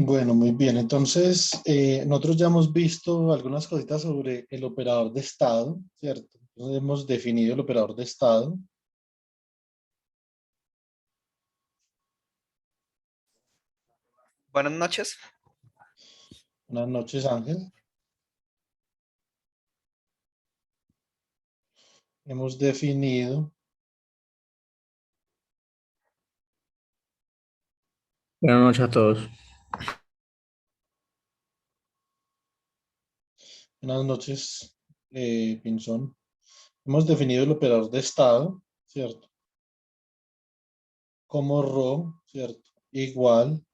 Bueno, muy bien. Entonces, nosotros ya hemos visto algunas cositas sobre el operador de estado, ¿cierto? Entonces, hemos definido el operador de estado. Buenas noches. Buenas noches, Ángel. Hemos definido, Buenas noches a todos. buenas noches, Pinzón. Hemos definido el operador de estado, ¿cierto? Como ρ, ¿cierto? Igual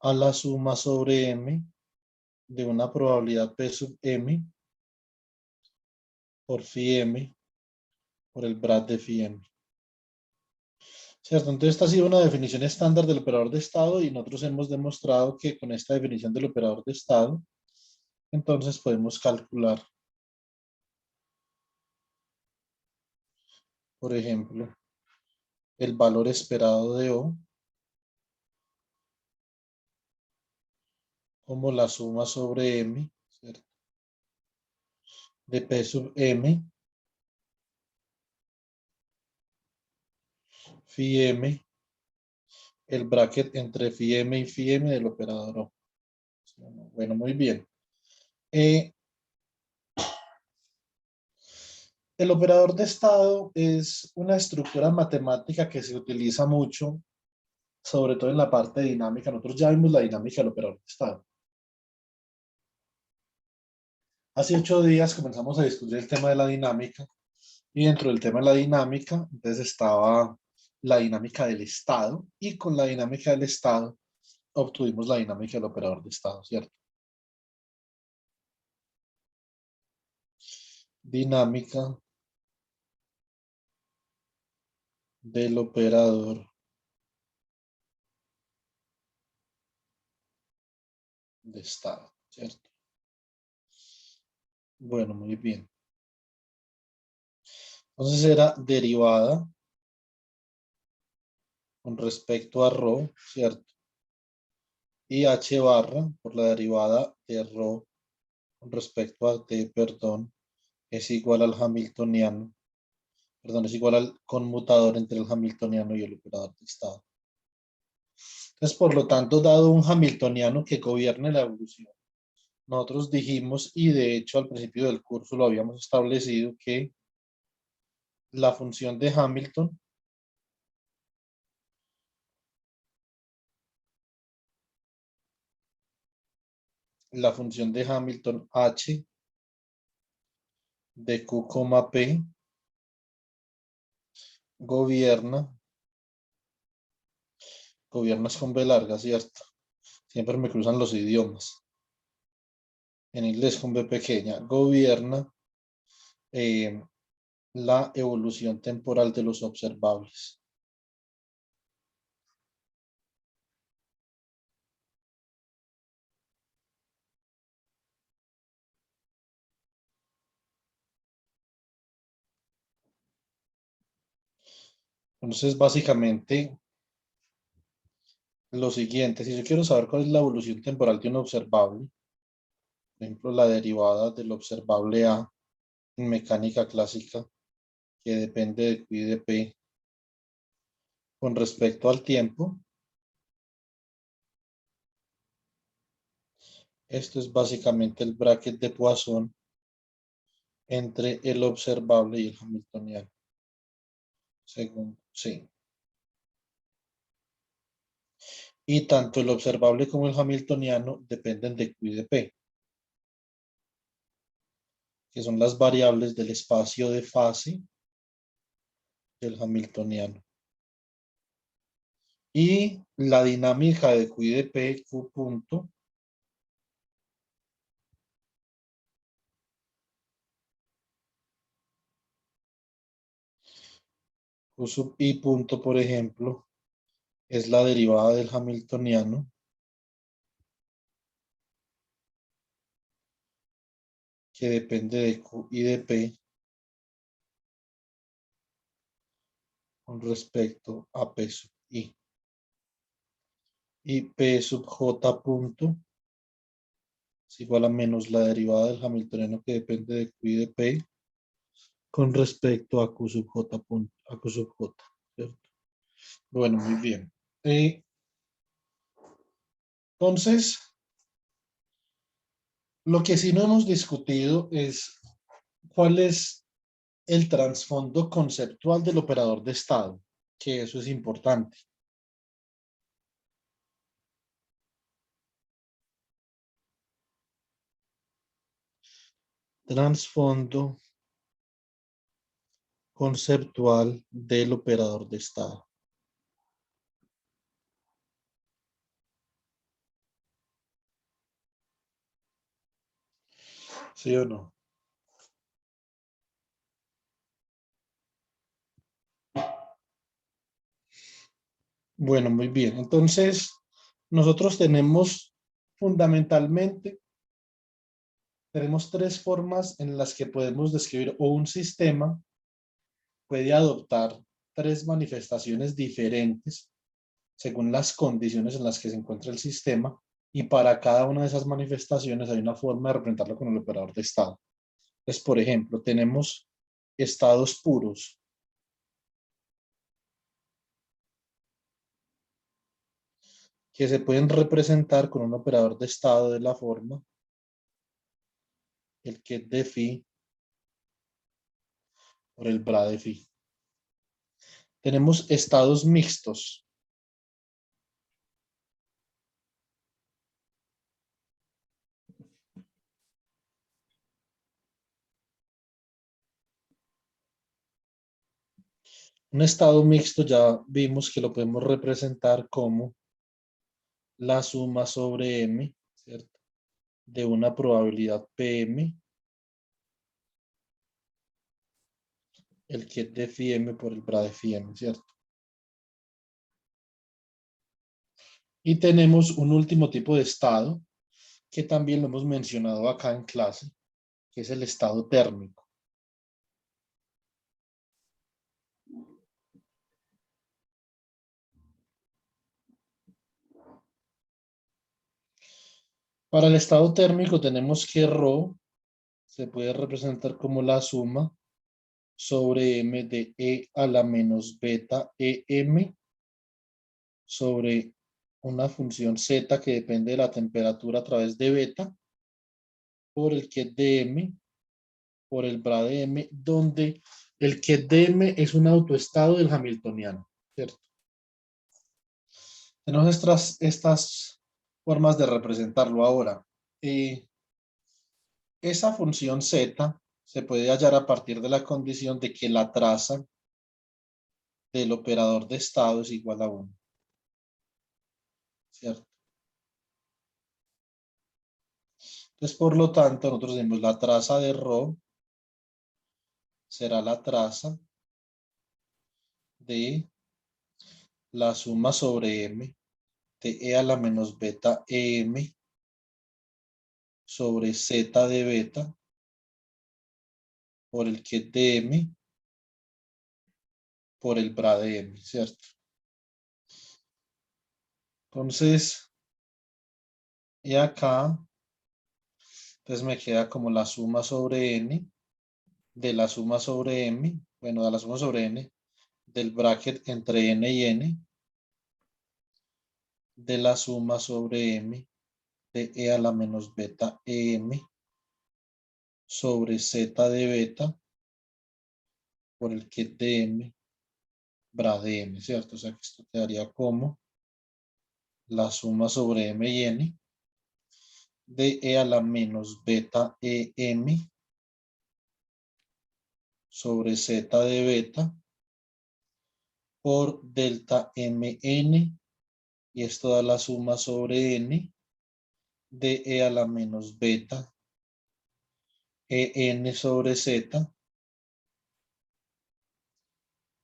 a la suma sobre m de una probabilidad P sub m por phi m por el brad de phi m. ¿Cierto? Entonces esta ha sido una definición estándar del operador de estado y nosotros hemos demostrado que con esta definición del operador de estado, entonces podemos calcular, por ejemplo, el valor esperado de O como la suma sobre M, ¿cierto? De P sub M, phi M, el bracket entre phi M y phi M del operador O. Bueno, muy bien. El operador de estado es una estructura matemática que se utiliza mucho, sobre todo en la parte dinámica. Nosotros ya vimos la dinámica del operador de estado. Hace 8 días comenzamos a discutir el tema de la dinámica y dentro del tema de la dinámica, entonces estaba la dinámica del estado y con la dinámica del estado obtuvimos la dinámica del operador de estado, ¿cierto? Dinámica del operador de estado, ¿cierto? Bueno, muy bien. Entonces era derivada con respecto a ρ, ¿cierto? Y h barra por la derivada de ρ con respecto a t, perdón, es igual al hamiltoniano, perdón, es igual al conmutador entre el hamiltoniano y el operador de estado. Entonces, por lo tanto, dado un hamiltoniano que gobierne la evolución, nosotros dijimos, y de hecho al principio del curso lo habíamos establecido, que la función de Hamilton h de q, p gobierna es con b larga, ¿cierto? Siempre me cruzan los idiomas. En inglés con b pequeña, gobierna eh, la evolución temporal de los observables. Entonces, básicamente, lo siguiente, si yo quiero saber cuál es la evolución temporal de un observable, por ejemplo, la derivada del observable A en mecánica clásica, que depende de Q y de P, con respecto al tiempo, esto es básicamente el bracket de Poisson entre el observable y el hamiltoniano, según sí. Y tanto el observable como el hamiltoniano dependen de Q y de P, que son las variables del espacio de fase del hamiltoniano. Y la dinámica de Q y de P, Q punto, Q sub I punto, por ejemplo, es la derivada del hamiltoniano que depende de Q y de P con respecto a P sub I. y P sub J punto es igual a menos la derivada del hamiltoniano que depende de Q y de P con respecto a Q sub J punto, a Q sub J, ¿cierto? Bueno, muy bien. Entonces, lo que sí no hemos discutido es cuál es el trasfondo conceptual del operador de estado, que eso es importante. Trasfondo conceptual del operador de estado. ¿Sí o no? Bueno, muy bien. Entonces, nosotros fundamentalmente, tenemos tres formas en las que podemos describir o un sistema puede adoptar tres manifestaciones diferentes según las condiciones en las que se encuentra el sistema y para cada una de esas manifestaciones hay una forma de representarlo con el operador de estado. Entonces, por ejemplo, tenemos estados puros, que se pueden representar con un operador de estado de la forma el que de phi por el bra de phi. Tenemos estados mixtos. Un estado mixto ya vimos que lo podemos representar como la suma sobre m, ¿cierto? De una probabilidad Pm, el que de phi m por el bra de phi m, ¿cierto? Y tenemos un último tipo de estado que también lo hemos mencionado acá en clase, que es el estado térmico. Para el estado térmico tenemos que ρ se puede representar como la suma sobre m de e a la menos beta em sobre una función z que depende de la temperatura a través de beta por el ket de m por el bra de m, donde el ket de m es un autoestado del hamiltoniano, ¿cierto? Tenemos estas formas de representarlo ahora. Esa función z se puede hallar a partir de la condición de que la traza del operador de estado es igual a 1, ¿cierto? Entonces, por lo tanto, nosotros decimos la traza de ρ será la traza de la suma sobre m de e a la menos beta em sobre z de beta por el ket de m por el bra de m, ¿cierto? Entonces, y acá, entonces me queda como la suma sobre n de la suma sobre m, bueno, de la suma sobre n del bracket entre n y n de la suma sobre m de e a la menos beta em sobre z de beta por el ket de m bra de m, ¿cierto? O sea que esto quedaría como la suma sobre m y n de e a la menos beta em sobre z de beta por delta mn y esto da la suma sobre n de e a la menos beta en sobre z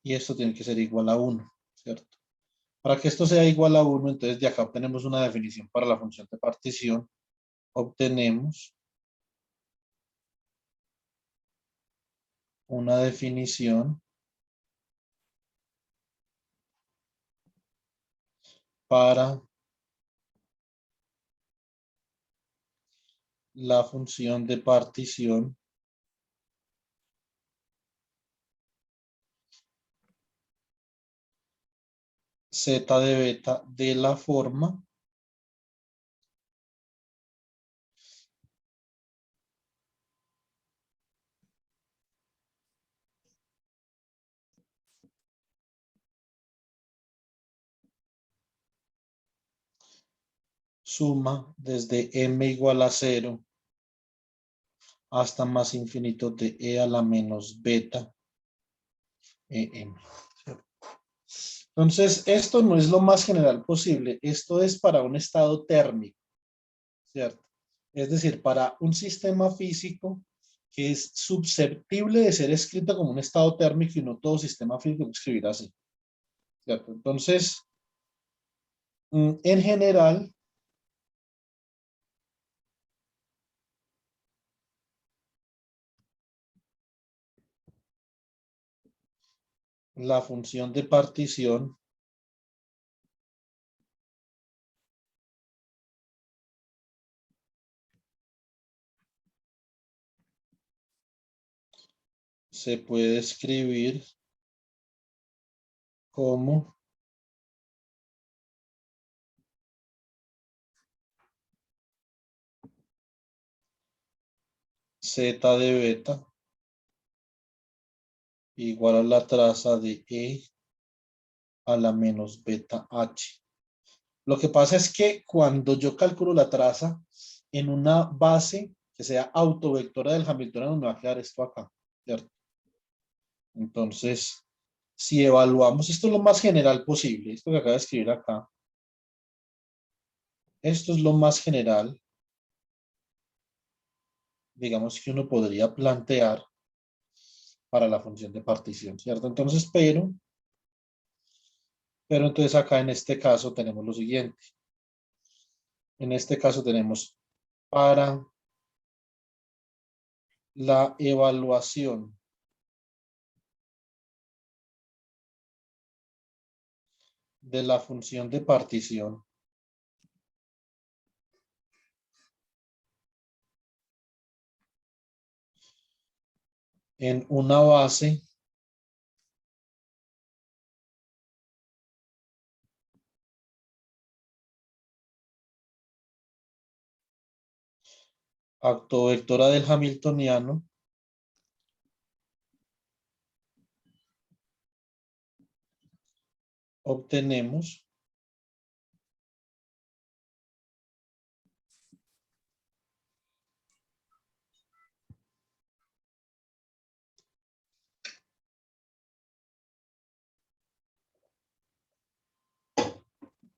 y esto tiene que ser igual a 1, ¿cierto? Para que esto sea igual a 1, entonces de acá obtenemos una definición para la función de partición. Obtenemos una definición para la función de partición zeta de beta de la forma suma desde m igual a 0 hasta más infinito de e a la menos beta em. Entonces, esto no es lo más general posible. Esto es para un estado térmico, ¿cierto? Es decir, para un sistema físico que es susceptible de ser escrito como un estado térmico y no todo sistema físico puede escribir así, ¿cierto? Entonces, en general, la función de partición se puede escribir como zeta de beta igual a la traza de e a la menos beta h. Lo que pasa es que cuando yo calculo la traza en una base que sea autovectora del Hamiltoniano, me va a quedar esto acá, ¿cierto? Entonces, si evaluamos, esto es lo más general posible, esto que acabo de escribir acá, esto es lo más general, digamos que uno podría plantear para la función de partición, ¿cierto? Entonces, pero entonces acá en este caso tenemos lo siguiente. En este caso tenemos para la evaluación de la función de partición en una base autovectora del Hamiltoniano, obtenemos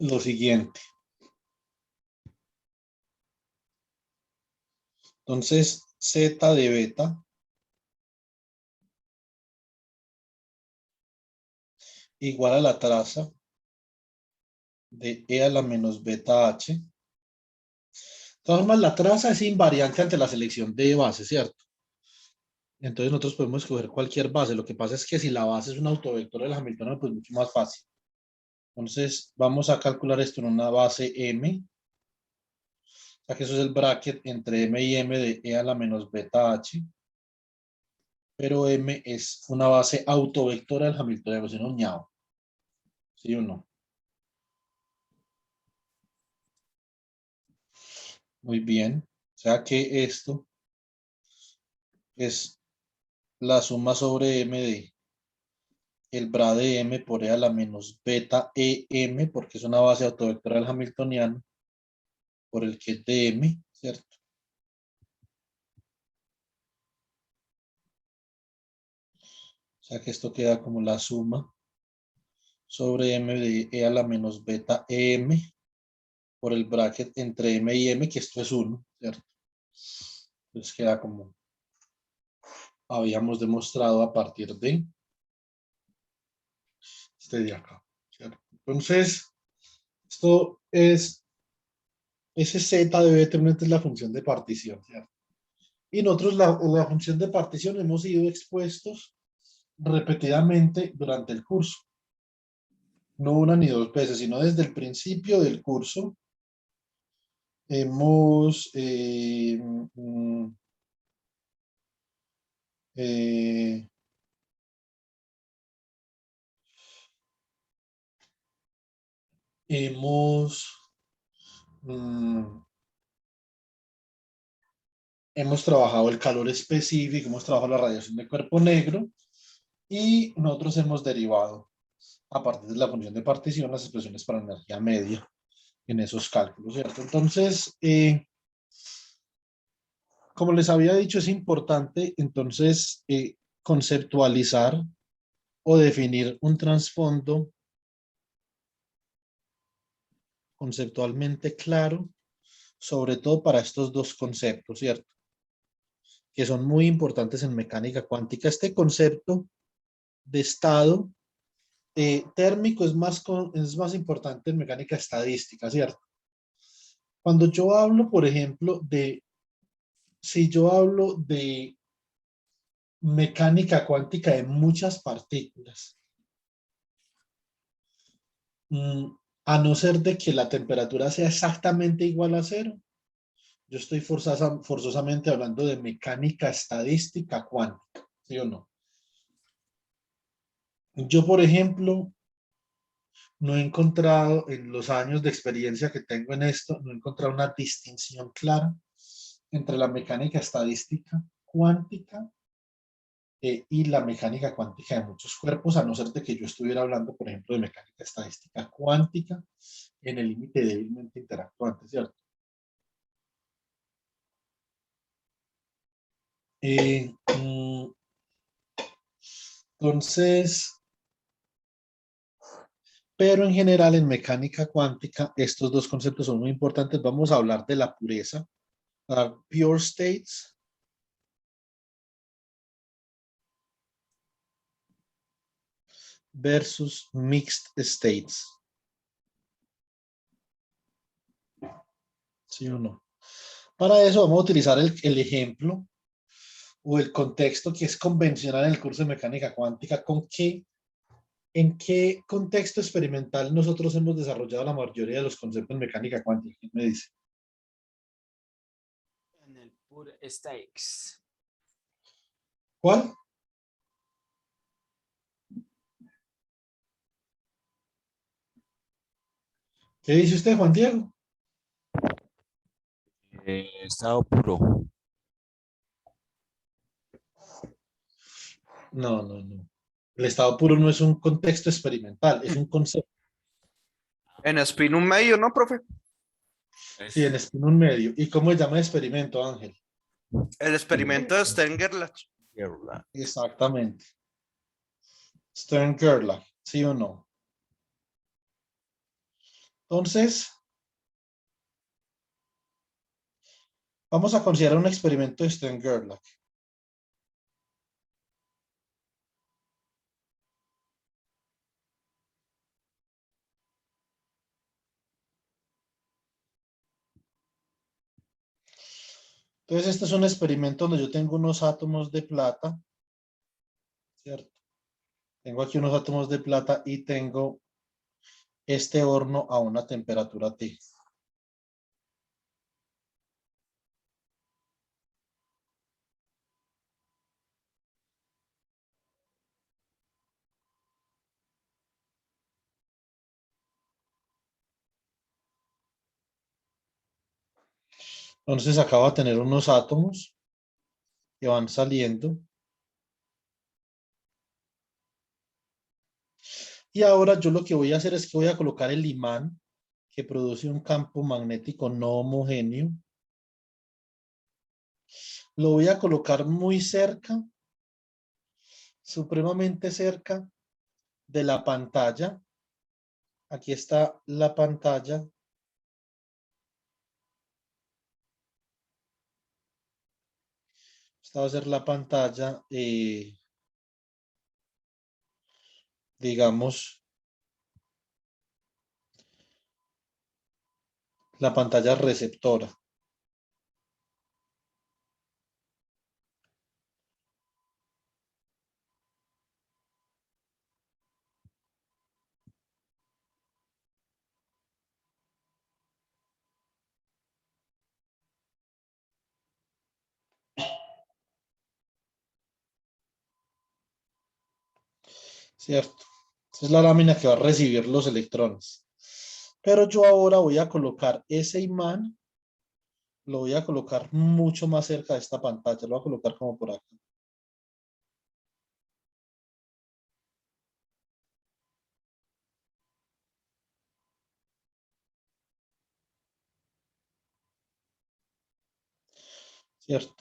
lo siguiente. Entonces, zeta de beta igual a la traza de e a la menos beta h. De todas formas, la traza es invariante ante la selección de base, ¿cierto? Entonces nosotros podemos escoger cualquier base. Lo que pasa es que si la base es un autovector del Hamiltoniano, pues mucho más fácil. Entonces vamos a calcular esto en una base m. O sea que eso es el bracket entre m y m de e a la menos beta h. Pero m es una base autovectora del Hamiltoniano, si no, ñao. ¿Sí o no? Muy bien. O sea que esto es la suma sobre m de el bra de m por e a la menos beta em, porque es una base autovectorial hamiltoniana, por el que es de m, ¿cierto? O sea que esto queda como la suma sobre m de e a la menos beta em por el bracket entre m y m, que esto es 1, ¿cierto? Entonces queda como habíamos demostrado a partir de este de acá, ¿cierto? Entonces, esto es, ese z de determinante es la función de partición, ¿cierto? Y nosotros la función de partición hemos sido expuestos repetidamente durante el curso. No una ni dos veces, sino desde el principio del curso hemos, eh, hemos, mm, hemos trabajado el calor específico, hemos trabajado la radiación de cuerpo negro y nosotros hemos derivado a partir de la función de partición las expresiones para energía media en esos cálculos, ¿cierto? Entonces, como les había dicho, es importante entonces conceptualizar o definir un trasfondo conceptualmente claro, sobre todo para estos dos conceptos, ¿cierto? Que son muy importantes en mecánica cuántica. Este concepto de estado térmico es más importante en mecánica estadística, ¿cierto? Cuando yo hablo, por ejemplo, si yo hablo de mecánica cuántica de muchas partículas, mm, a no ser de que la temperatura sea exactamente igual a cero, yo estoy forzosamente hablando de mecánica estadística cuántica, ¿sí o no? Yo, por ejemplo, no he encontrado en los años de experiencia que tengo en esto, no he encontrado una distinción clara entre la mecánica estadística cuántica y la mecánica cuántica de muchos cuerpos, a no ser de que yo estuviera hablando, por ejemplo, de mecánica estadística cuántica en el límite débilmente interactuante, ¿cierto? Eh, mm, entonces, pero en general en mecánica cuántica estos dos conceptos son muy importantes. Vamos a hablar de la pureza, pure states versus mixed states, ¿sí o no? Para eso vamos a utilizar el ejemplo o el contexto que es convencional en el curso de mecánica cuántica, ¿en qué contexto experimental nosotros hemos desarrollado la mayoría de los conceptos en mecánica cuántica? ¿Quién me dice? En el Pure Stakes. ¿Cuál? ¿Qué dice usted, Juan Diego? Estado puro. No, no, no. El estado puro no es un contexto experimental, es un concepto. En spin un medio, ¿no, profe? Sí, en un medio. ¿Y cómo se llama el experimento, Ángel? El experimento de Stern-Gerlach. Exactamente. Stern-Gerlach, ¿sí o no? Entonces, vamos a considerar un experimento de Stern-Gerlach. Entonces, este es un experimento donde yo tengo unos átomos de plata, ¿cierto? Tengo aquí unos átomos de plata y tengo este horno a una temperatura T. Entonces, acabo de tener unos átomos que van saliendo. Y ahora yo lo que voy a hacer es que voy a colocar el imán que produce un campo magnético no homogéneo. Lo voy a colocar muy cerca, supremamente cerca de la pantalla. Aquí está la pantalla. Esta va a ser la pantalla, digamos, la pantalla receptora. ¿cierto? Esa es la lámina que va a recibir los electrones. Pero yo ahora voy a colocar ese imán, lo voy a colocar mucho más cerca de esta pantalla, lo voy a colocar como por acá. ¿Cierto?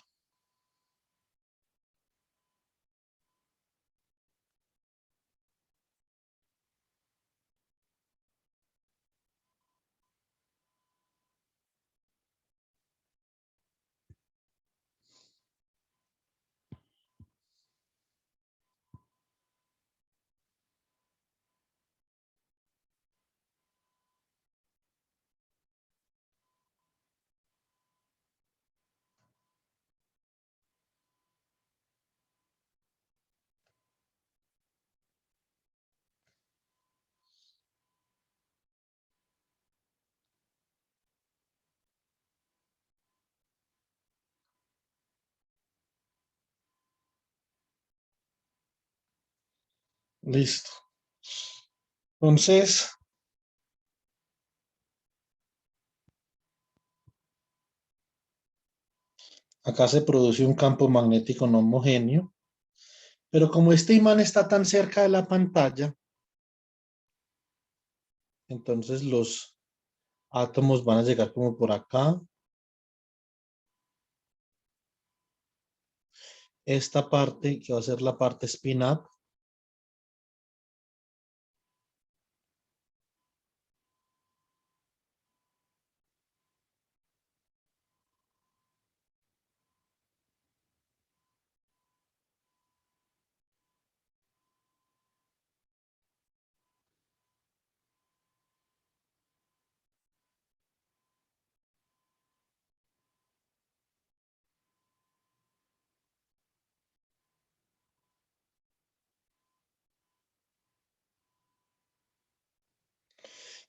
Listo. Entonces, acá se produce un campo magnético no homogéneo, pero como este imán está tan cerca de la pantalla, entonces los átomos van a llegar como por acá. Esta parte que va a ser la parte spin up.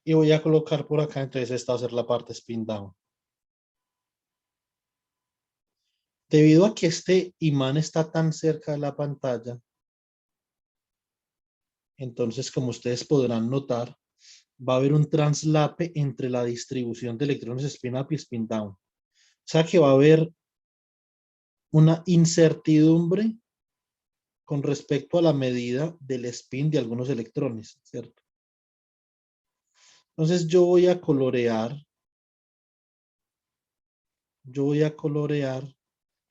Y voy a colocar por acá, entonces esta va a ser la parte spin down. Debido a que este imán está tan cerca de la pantalla, entonces como ustedes podrán notar, va a haber un translape entre la distribución de electrones spin up y spin down. O sea que va a haber una incertidumbre con respecto a la medida del spin de algunos electrones, ¿cierto? Entonces yo voy a colorear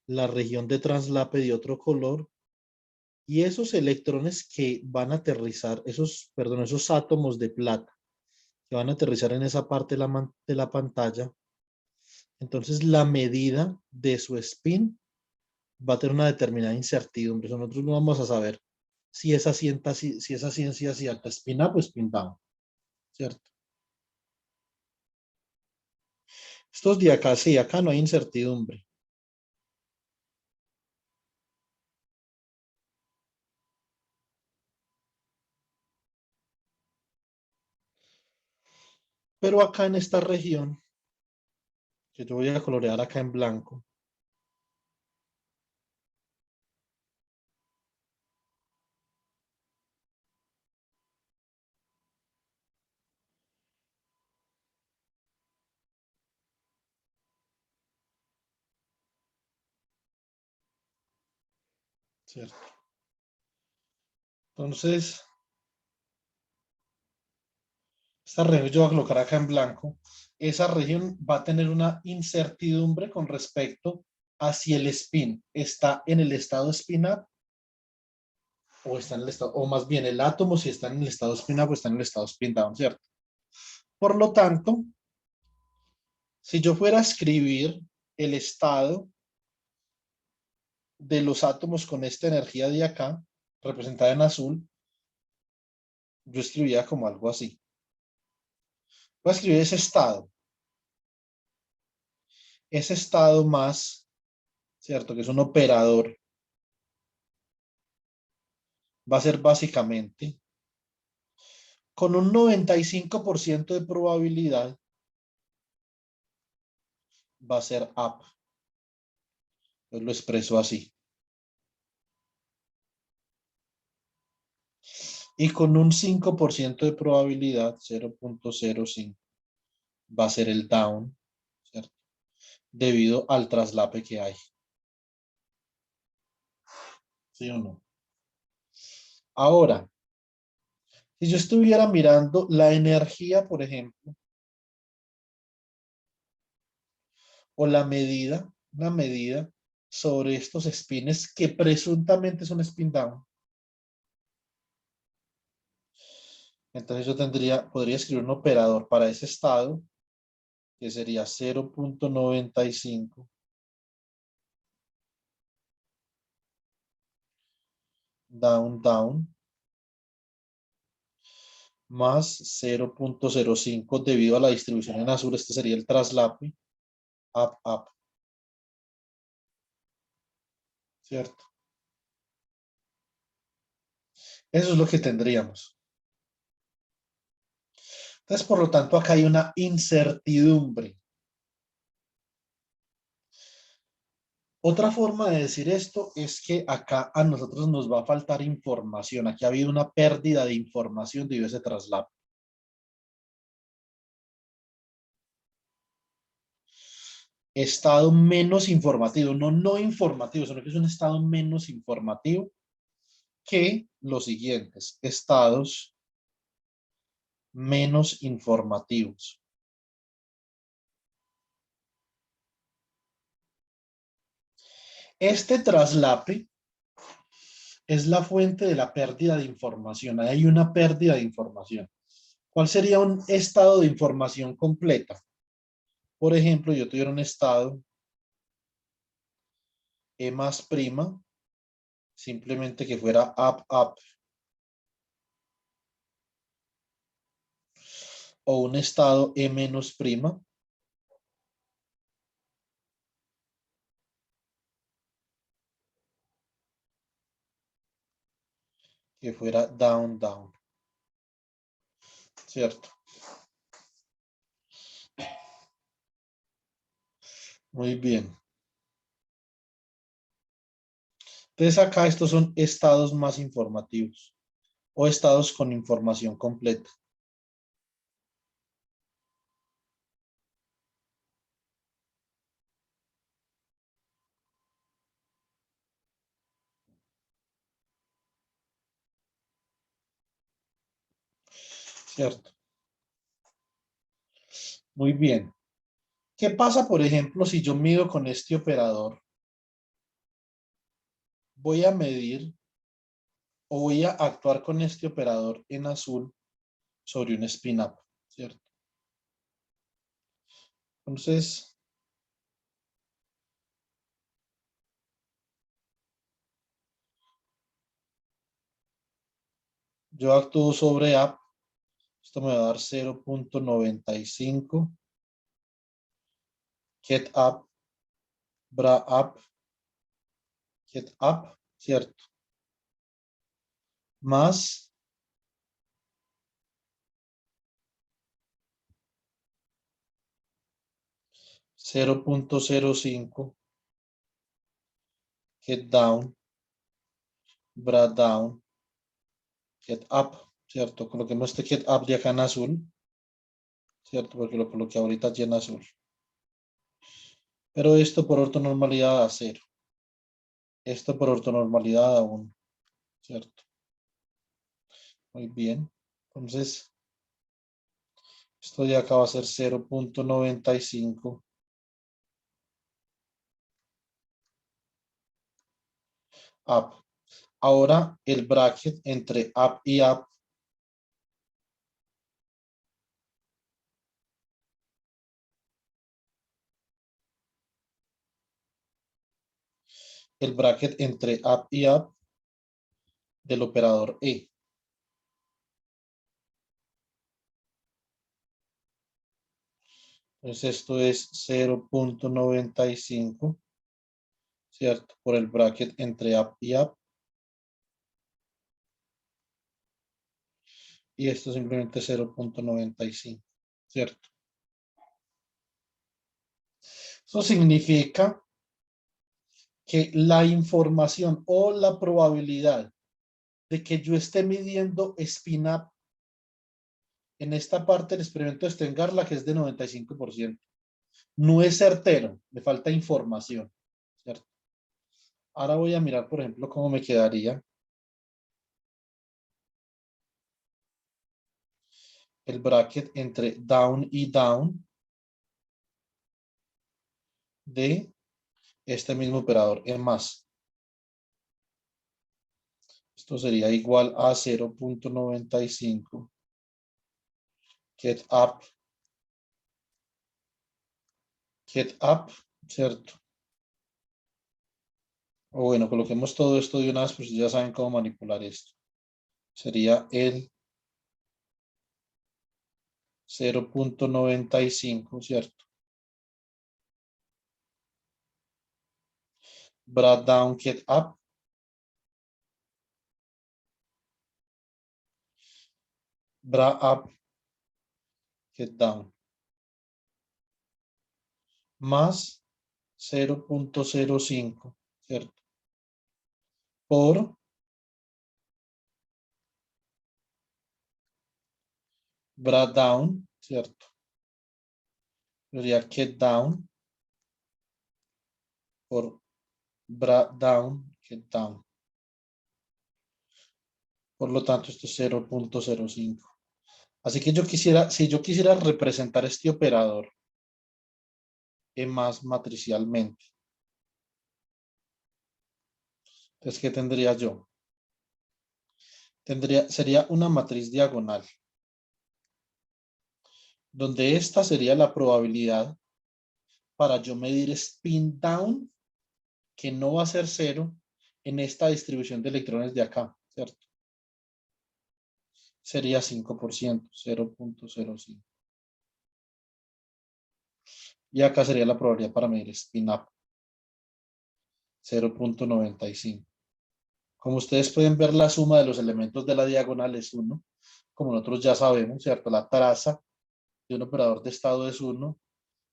la región de translape de otro color y esos electrones que van a aterrizar, esos átomos de plata que van a aterrizar en esa parte de la pantalla, entonces la medida de su spin va a tener una determinada incertidumbre. Nosotros no vamos a saber si esa ciencia es cierta, spin up o spin down, ¿cierto? Estos de acá, sí, acá no hay incertidumbre. Pero acá en esta región, que yo voy a colorear acá en blanco, ¿cierto? Entonces, esta región yo voy a colocar acá en blanco. Esa región va a tener una incertidumbre con respecto a si el spin está en el estado spin up o está en el estado, o más bien el átomo si está en el estado spin up o está en el estado spin down, ¿cierto? Por lo tanto, si yo fuera a escribir el estado de los átomos con esta energía de acá, representada en azul, yo escribiría como algo así. Voy a escribir ese estado más, ¿cierto? Que es un operador, va a ser básicamente con un 95% de probabilidad va a ser up. Entonces lo expreso así. Y con un 5% de probabilidad, 0.05, va a ser el down, ¿cierto? Debido al traslape que hay. ¿Sí o no? Ahora, si yo estuviera mirando la energía, por ejemplo, o una medida sobre estos spins que presuntamente son spin down. Entonces yo podría escribir un operador para ese estado que sería 0.95 down, down, más 0.05 debido a la distribución en azul. Este sería el traslape, up, up. ¿Cierto? Eso es lo que tendríamos. Entonces, por lo tanto, acá hay una incertidumbre. Otra forma de decir esto es que acá a nosotros nos va a faltar información. Aquí ha habido una pérdida de información debido a ese traslape. Estado menos informativo, no informativo, sino que es un estado menos informativo que los siguientes estados menos informativos. Este traslape es la fuente de la pérdida de información. Hay una pérdida de información. ¿Cuál sería un estado de información completa? Por ejemplo, yo tuviera un estado E más prima, simplemente que fuera up, up. O un estado E menos prima, que fuera down, down. ¿Cierto? Muy bien. Entonces acá estos son estados más informativos o estados con información completa. ¿Cierto? Muy bien. ¿Qué pasa, por ejemplo, si yo mido con este operador? Voy a medir o voy a actuar con este operador en azul sobre un spin-up, ¿cierto? Entonces, yo actúo sobre up. Esto me va a dar 0.95. Get up, bra up, get up, ¿cierto? Más 0.05 get down, bra down, get up, ¿cierto? Coloquemos este get up de acá en azul, ¿cierto? Porque lo coloqué ahorita allí en azul. Pero esto por ortonormalidad a 0. Esto por ortonormalidad a 1, ¿cierto? Muy bien. Entonces, esto de acá va a ser 0.95 up. Ahora el bracket entre up y up el bracket entre up y up del operador E. Entonces esto es 0.95, ¿cierto? Por el bracket entre up y up. Y esto simplemente 0.95, ¿cierto? Eso significa que la información o la probabilidad de que yo esté midiendo spin up en esta parte del experimento de Stengarla, que es de 95%. No es certero, me falta información, ¿cierto? Ahora voy a mirar, por ejemplo, cómo me quedaría el bracket entre down y down de este mismo operador en más. Esto sería igual a 0.95 get up, ¿cierto? O bueno, coloquemos todo esto de una vez, pues ya saben cómo manipular esto. Sería el 0.95, ¿cierto? Bra down get up. Bra up get down. Más 0.05, ¿cierto? Por bra down, ¿cierto? Sería get down por bra down, get down. Por lo tanto, esto es 0.05. Así que yo quisiera, si yo quisiera representar este operador en más matricialmente, entonces, ¿qué tendría yo? Sería una matriz diagonal, donde esta sería la probabilidad para yo medir spin down, que no va a ser cero en esta distribución de electrones de acá, ¿cierto? Sería 5%, 0.05. Y acá sería la probabilidad para medir spin up, 0.95. Como ustedes pueden ver, la suma de los elementos de la diagonal es 1. Como nosotros ya sabemos, ¿cierto? La traza de un operador de estado es 1,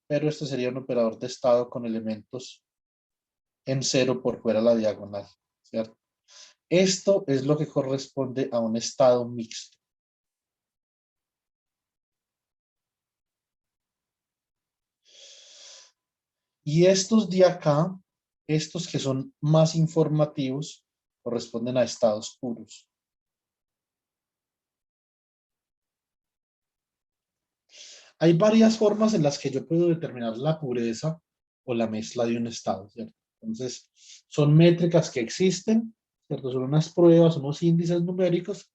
pero este sería un operador de estado con elementos en 0 por fuera de la diagonal, ¿cierto? Esto es lo que corresponde a un estado mixto. Y estos de acá, estos que son más informativos, corresponden a estados puros. Hay varias formas en las que yo puedo determinar la pureza o la mezcla de un estado, ¿cierto? Entonces, son métricas que existen, ¿cierto? Son unas pruebas, unos índices numéricos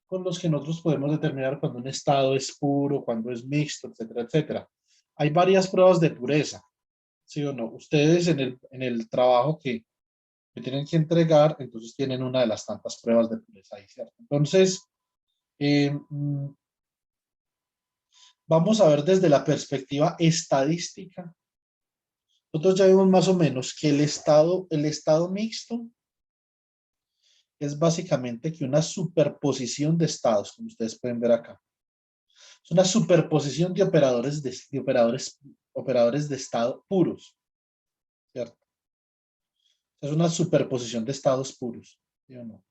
con los que nosotros podemos determinar cuando un estado es puro, cuando es mixto, etcétera, etcétera. Hay varias pruebas de pureza, ¿sí o no? Ustedes en el trabajo que tienen que entregar, entonces tienen una de las tantas pruebas de pureza ahí, ¿cierto? Entonces, eh, vamos a ver desde la perspectiva estadística. Nosotros ya vimos más o menos que el estado mixto es básicamente que una superposición de estados, como ustedes pueden ver acá. Es una superposición de operadores de estado puros, ¿cierto? Es una superposición de estados puros, ¿sí o no?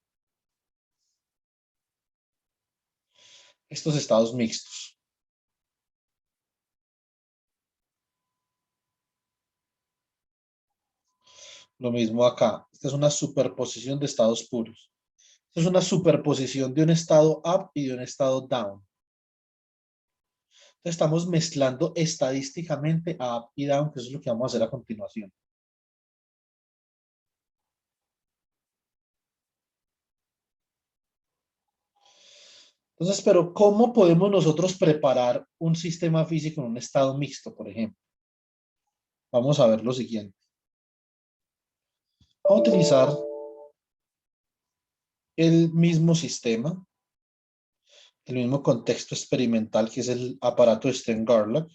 Estos estados mixtos. Lo mismo acá. Esta es una superposición de estados puros. Esta es una superposición de un estado up y de un estado down. Entonces estamos mezclando estadísticamente up y down, que eso es lo que vamos a hacer a continuación. Entonces, pero ¿cómo podemos nosotros preparar un sistema físico en un estado mixto, por ejemplo? Vamos a ver lo siguiente. Vamos a utilizar el mismo sistema, el mismo contexto experimental, que es el aparato de Stern-Garlock,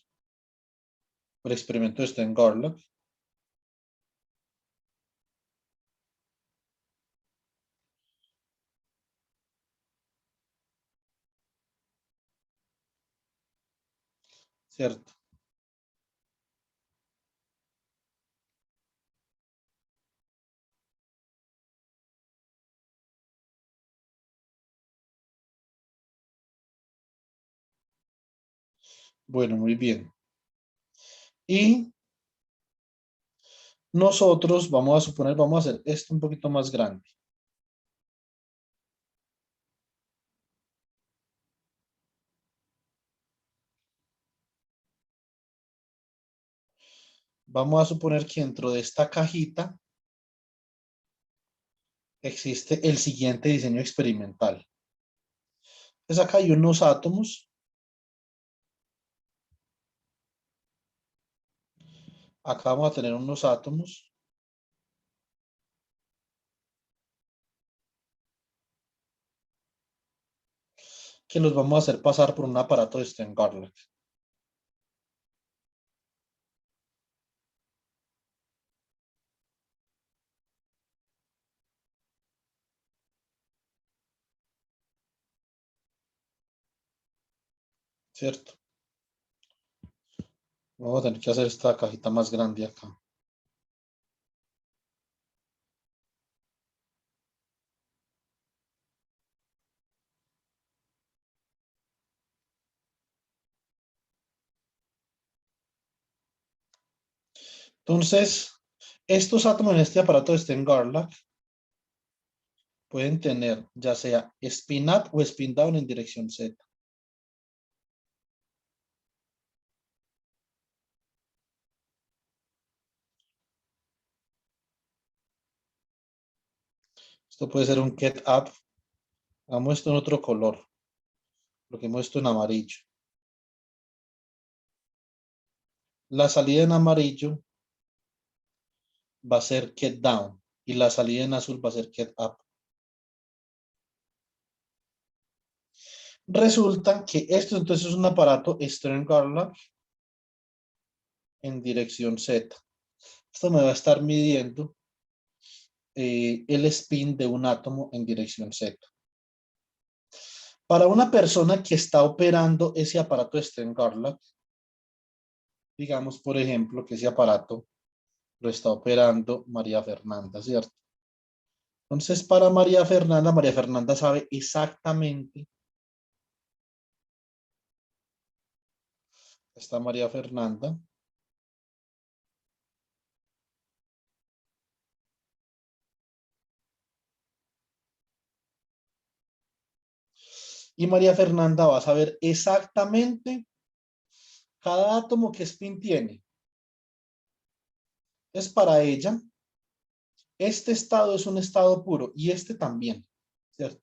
el experimento de Stern-Garlock. ¿Cierto? Bueno, muy bien. Y nosotros vamos a suponer, vamos a hacer esto un poquito más grande. Vamos a suponer que dentro de esta cajita existe el siguiente diseño experimental. Entonces acá hay unos átomos. Acá vamos a tener unos átomos. Que los vamos a hacer pasar por un aparato de Stern-Garlock. ¿Cierto? Vamos a tener que hacer esta cajita más grande acá. Entonces, estos átomos en este aparato de Stern-Garlock pueden tener ya sea spin up o spin down en dirección Z. Esto puede ser un get up. Hagamos esto en otro color. Lo que hemos esto en amarillo. La salida en amarillo va a ser get down y la salida en azul va a ser get up. Resulta que esto entonces es un aparato Stern-Garlock en dirección Z. Esto me va a estar midiendo el spin de un átomo en dirección Z. Para una persona que está operando ese aparato Stern-Garlock, digamos por ejemplo que ese aparato lo está operando María Fernanda, ¿cierto? Entonces para María Fernanda sabe exactamente. Está María Fernanda. Y María Fernanda va a saber exactamente cada átomo que spin tiene. Es para ella, este estado es un estado puro y este también, ¿cierto?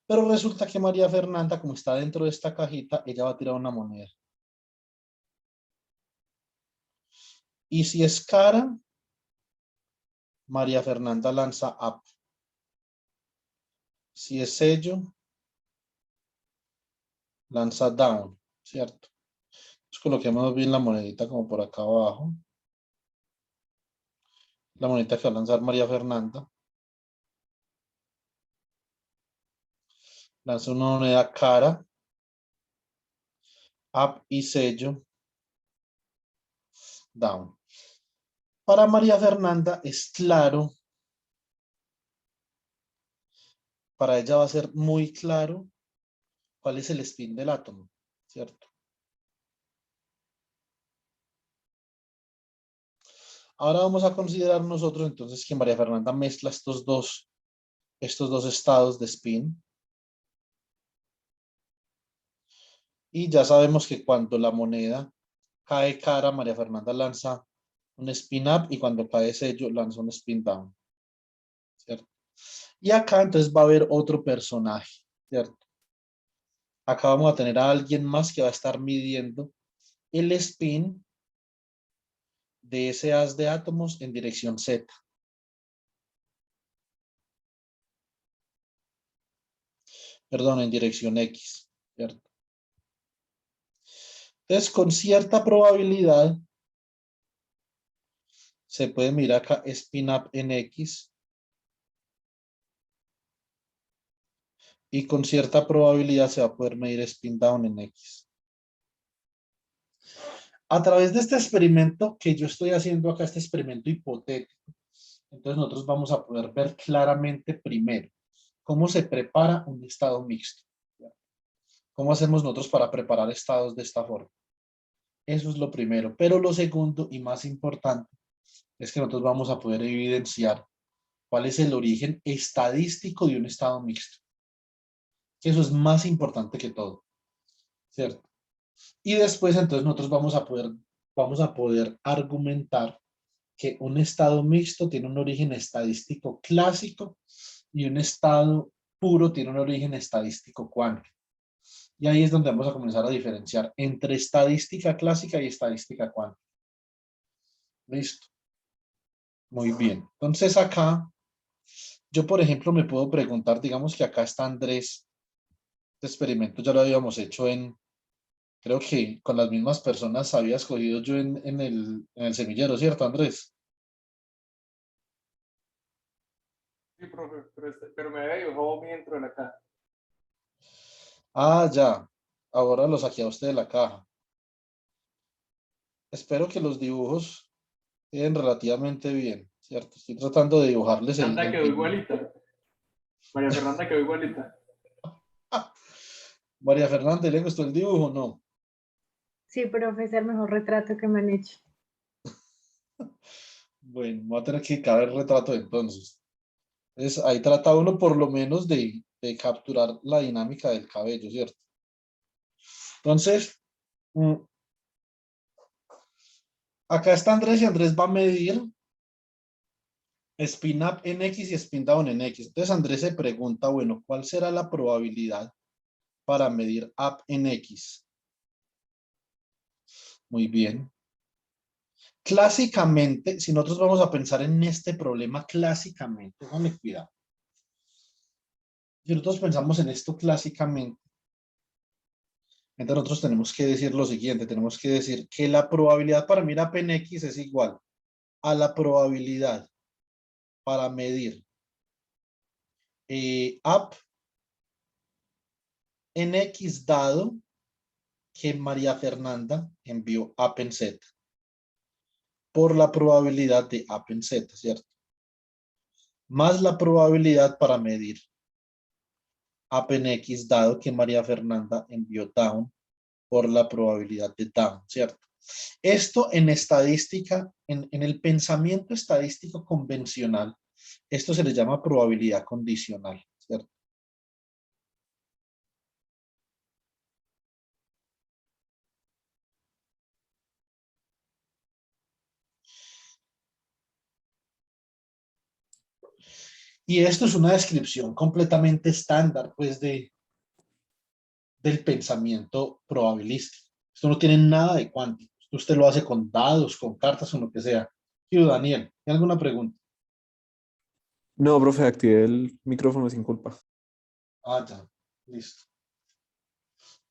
Pero resulta que María Fernanda, como está dentro de esta cajita, ella va a tirar una moneda. Y si es cara, María Fernanda lanza up. Si es sello, lanza down, ¿cierto? Entonces coloquemos bien la monedita como por acá abajo. La monedita que va a lanzar María Fernanda. Lanza una moneda cara. Up y sello. Down. Para María Fernanda es claro. Para ella va a ser muy claro cuál es el spin del átomo, ¿cierto? Ahora vamos a considerar nosotros entonces que María Fernanda mezcla estos dos estados de spin. Y ya sabemos que cuando la moneda cae cara, María Fernanda lanza un spin up y cuando cae sello lanza un spin down, ¿cierto? Y acá entonces va a haber otro personaje, ¿cierto? Acá vamos a tener a alguien más que va a estar midiendo el spin de ese haz de átomos en dirección Z. Perdón, en dirección X, ¿cierto? Entonces, con cierta probabilidad, se puede mirar acá spin up en X. Y con cierta probabilidad se va a poder medir spin down en X. A través de este experimento que yo estoy haciendo acá, este experimento hipotético, entonces nosotros vamos a poder ver claramente primero cómo se prepara un estado mixto. ¿Cómo hacemos nosotros para preparar estados de esta forma? Eso es lo primero. Pero lo segundo y más importante es que nosotros vamos a poder evidenciar cuál es el origen estadístico de un estado mixto. Que eso es más importante que todo, ¿cierto? Y después entonces nosotros vamos a poder argumentar que un estado mixto tiene un origen estadístico clásico y un estado puro tiene un origen estadístico cuántico. Y ahí es donde vamos a comenzar a diferenciar entre estadística clásica y estadística cuántica. Listo. Muy bien. Entonces acá, yo por ejemplo me puedo preguntar, digamos que acá está Andrés. Este experimento ya lo habíamos hecho creo que con las mismas personas había escogido yo en el semillero, ¿cierto, Andrés? Sí, profe, pero me había dibujado bien dentro de la caja. Ah, ya. Ahora lo saqué a usted de la caja. Espero que los dibujos queden relativamente bien, ¿cierto? Estoy tratando de dibujarles Fernanda quedó igualita. María Fernanda quedó igualita. María Fernanda, ¿le gustó el dibujo? No. Sí, profe, es el mejor retrato que me han hecho. Bueno, voy a tener que caber el retrato entonces. Entonces, ahí trata uno por lo menos de capturar la dinámica del cabello, ¿cierto? Entonces, acá está Andrés y Andrés va a medir spin up en X y spin down en X. Entonces Andrés se pregunta, bueno, ¿cuál será la probabilidad para medir up en X? Muy bien. Clásicamente, si nosotros vamos a pensar en este problema clásicamente, póngame cuidado. Si nosotros pensamos en esto clásicamente, entonces nosotros tenemos que decir lo siguiente, tenemos que decir que la probabilidad para medir up en X es igual a la probabilidad para medir up en X dado que María Fernanda envió up en Z por la probabilidad de up en Z, ¿cierto? Más la probabilidad para medir up en X dado que María Fernanda envió down por la probabilidad de down, ¿cierto? Esto en estadística, en el pensamiento estadístico convencional, esto se le llama probabilidad condicional, ¿cierto? Y esto es una descripción completamente estándar, pues, del pensamiento probabilístico. Esto no tiene nada de cuántico. Esto usted lo hace con dados, con cartas, con lo que sea. Y Daniel, ¿tiene alguna pregunta? No, profe, activé el micrófono sin culpa. Ah, ya. Listo.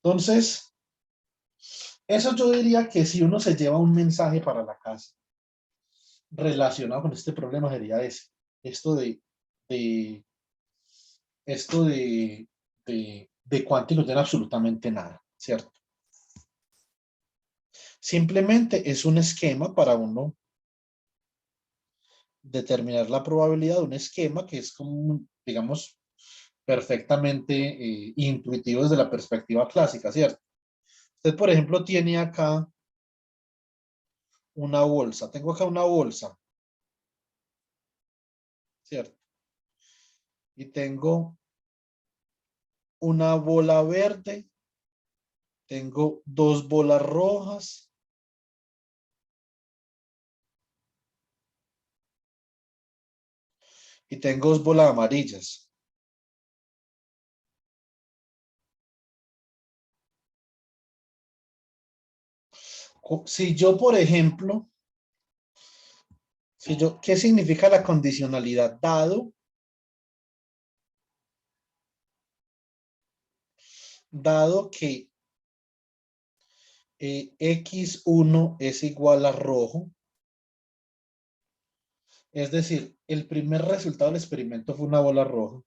Entonces, eso yo diría que si uno se lleva un mensaje para la casa relacionado con este problema sería ese. Esto de, esto de cuántico no tiene absolutamente nada, ¿cierto? Simplemente es un esquema para uno determinar la probabilidad de un esquema que es como, digamos, perfectamente intuitivo desde la perspectiva clásica, ¿cierto? Usted, por ejemplo, tiene acá una bolsa. Tengo acá una bolsa, ¿cierto? Y tengo una bola verde, tengo dos bolas rojas, y tengo dos bolas amarillas. Si yo, por ejemplo, ¿qué significa la condicionalidad? Dado que X1 es igual a rojo, es decir, el primer resultado del experimento fue una bola roja.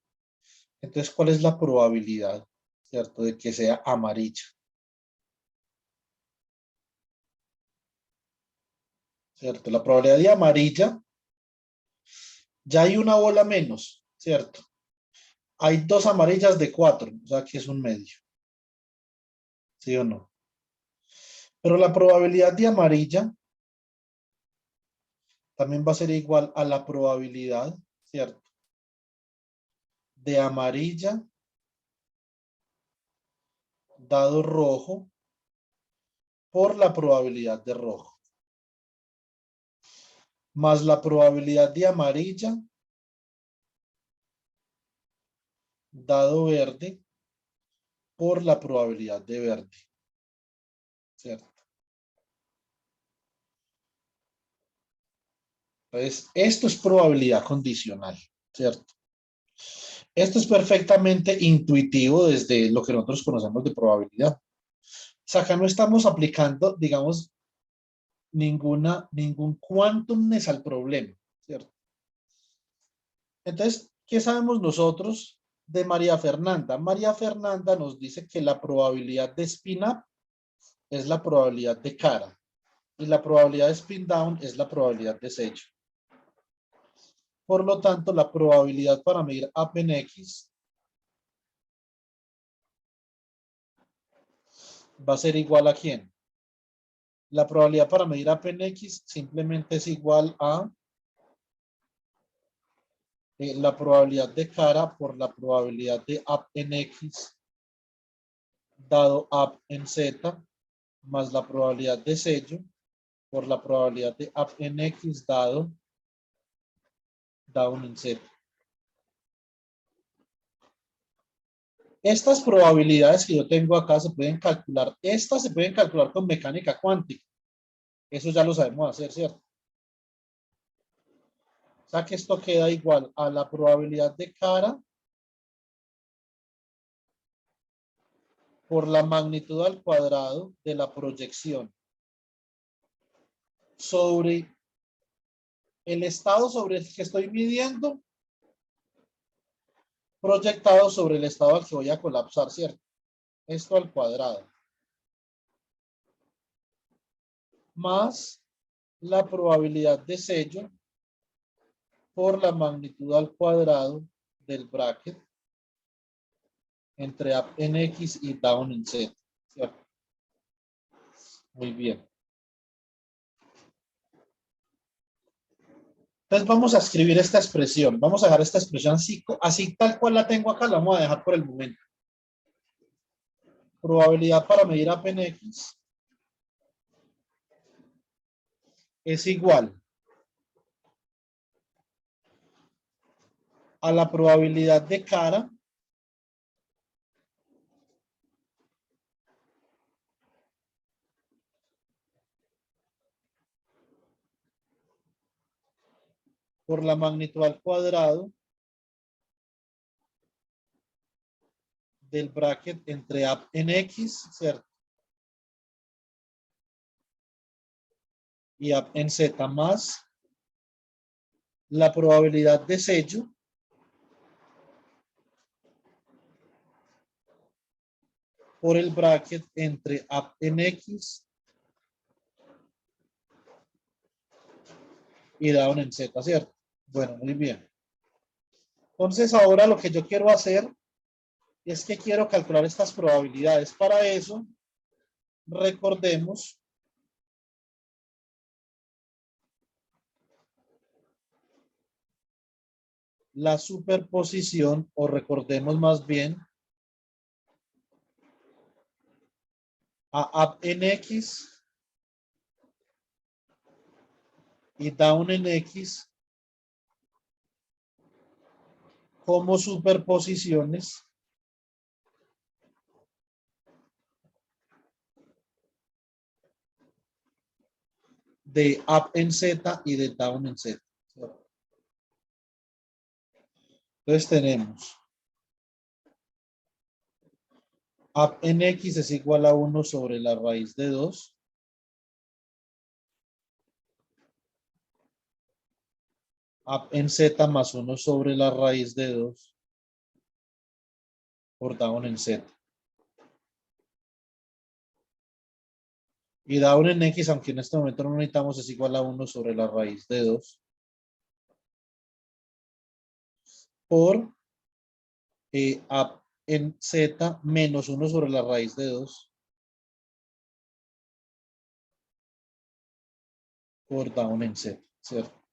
Entonces, ¿cuál es la probabilidad, cierto, de que sea amarilla? ¿Cierto? La probabilidad de amarilla, ya hay una bola menos, ¿cierto? Hay dos amarillas de 4, o sea que es un medio. ¿Sí o no? Pero la probabilidad de amarilla también va a ser igual a la probabilidad, ¿cierto? De amarilla dado rojo por la probabilidad de rojo. Más la probabilidad de amarilla dado verde por la probabilidad de verde. ¿Cierto? Entonces, esto es probabilidad condicional, ¿cierto? Esto es perfectamente intuitivo desde lo que nosotros conocemos de probabilidad. O sea, acá no estamos aplicando, digamos, ningún quantumness al problema, ¿cierto? Entonces, ¿qué sabemos nosotros de María Fernanda? María Fernanda nos dice que la probabilidad de spin up es la probabilidad de cara y la probabilidad de spin down es la probabilidad de sello. Por lo tanto, la probabilidad para medir up en X va a ser igual a ¿quién? La probabilidad para medir up en X simplemente es igual a la probabilidad de cara por la probabilidad de up en X dado up en Z más la probabilidad de sello por la probabilidad de up en X dado down en Z. Estas probabilidades que yo tengo acá se pueden calcular. Estas se pueden calcular con mecánica cuántica. Eso ya lo sabemos hacer, ¿cierto? O sea que esto queda igual a la probabilidad de cara por la magnitud al cuadrado de la proyección sobre el estado sobre el que estoy midiendo, proyectado sobre el estado al que voy a colapsar, ¿cierto? Esto al cuadrado. Más la probabilidad de sello por la magnitud al cuadrado del bracket entre up en X y down en Z, ¿cierto? Muy bien. Entonces vamos a escribir esta expresión. Vamos a dejar esta expresión así tal cual la tengo acá, la vamos a dejar por el momento. Probabilidad para medir up en X es igual a la probabilidad de cara por la magnitud al cuadrado del bracket entre up en X, ¿cierto? Y up en Z más la probabilidad de sello por el bracket entre up en X y down en Z, ¿cierto? Bueno, muy bien. Entonces ahora lo que yo quiero hacer es que quiero calcular estas probabilidades. Para eso, recordemos la superposición, o recordemos más bien a up en X y down en X como superposiciones de up en Z y de down en Z. Entonces tenemos up en X es igual a 1 sobre la raíz de 2. Up en Z más 1 sobre la raíz de 2 por down en Z. Y down en X, aunque en este momento no necesitamos, es igual a 1 sobre la raíz de 2 por up en Z menos 1 sobre la raíz de 2 por down en Z, ¿cierto?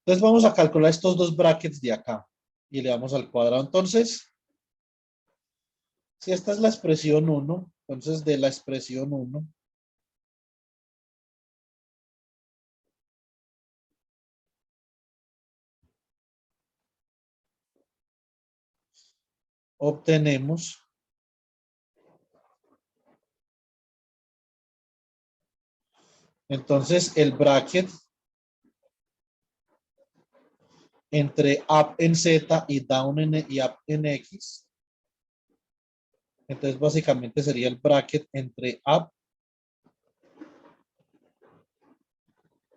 Entonces vamos a calcular estos dos brackets de acá y le damos al cuadrado. Entonces, si esta es la expresión 1, entonces de la expresión 1, obtenemos entonces el bracket entre up en Z y down en y up en X. Entonces básicamente sería el bracket entre up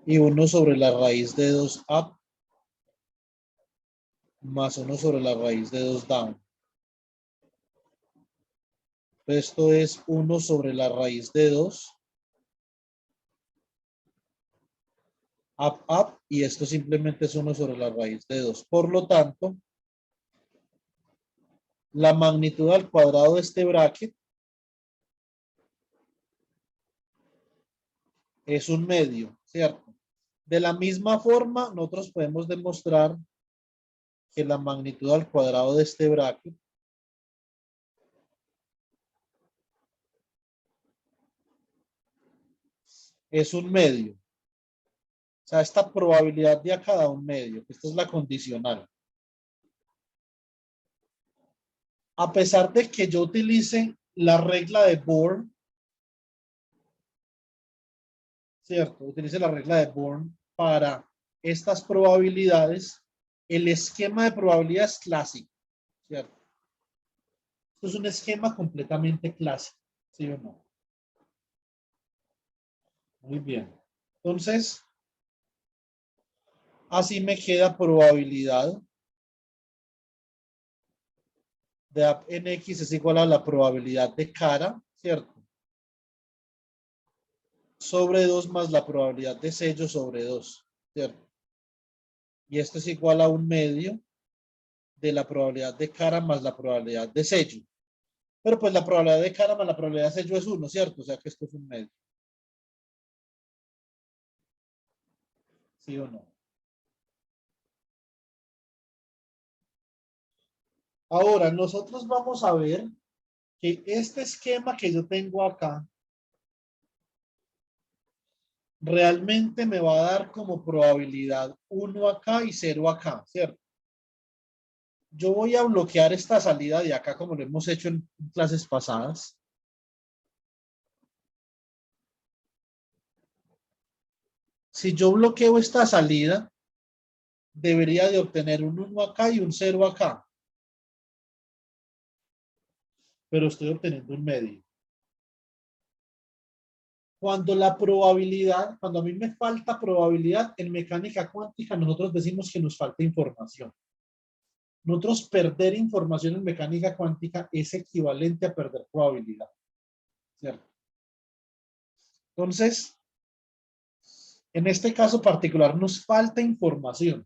y 1 sobre la raíz de 2 up más 1 sobre la raíz de 2 down. Esto es 1 sobre la raíz de 2 up, y esto simplemente es 1 sobre la raíz de 2. Por lo tanto, la magnitud al cuadrado de este bracket es un medio, ¿cierto? De la misma forma, nosotros podemos demostrar que la magnitud al cuadrado de este bracket es un medio. O sea, esta probabilidad de acá da un medio. Esta es la condicional. A pesar de que yo utilice la regla de Born, ¿cierto? Utilice la regla de Born para estas probabilidades, el esquema de probabilidades clásico, ¿cierto? Esto es un esquema completamente clásico, ¿sí o no? Muy bien. Entonces, así me queda probabilidad de Nx es igual a la probabilidad de cara, ¿cierto? Sobre 2 más la probabilidad de sello sobre 2, ¿cierto? Y esto es igual a un medio de la probabilidad de cara más la probabilidad de sello. Pero pues la probabilidad de cara más la probabilidad de sello es 1, ¿cierto? O sea que esto es un medio. ¿Sí o no? Ahora, nosotros vamos a ver que este esquema que yo tengo acá realmente me va a dar como probabilidad 1 acá y 0 acá, ¿cierto? Yo voy a bloquear esta salida de acá como lo hemos hecho en clases pasadas. Si yo bloqueo esta salida, debería de obtener un 1 acá y un 0 acá. Pero estoy obteniendo un medio. Cuando la probabilidad, cuando a mí me falta probabilidad en mecánica cuántica, nosotros decimos que nos falta información. Nosotros perder información en mecánica cuántica es equivalente a perder probabilidad, ¿cierto? Entonces, en este caso particular nos falta información.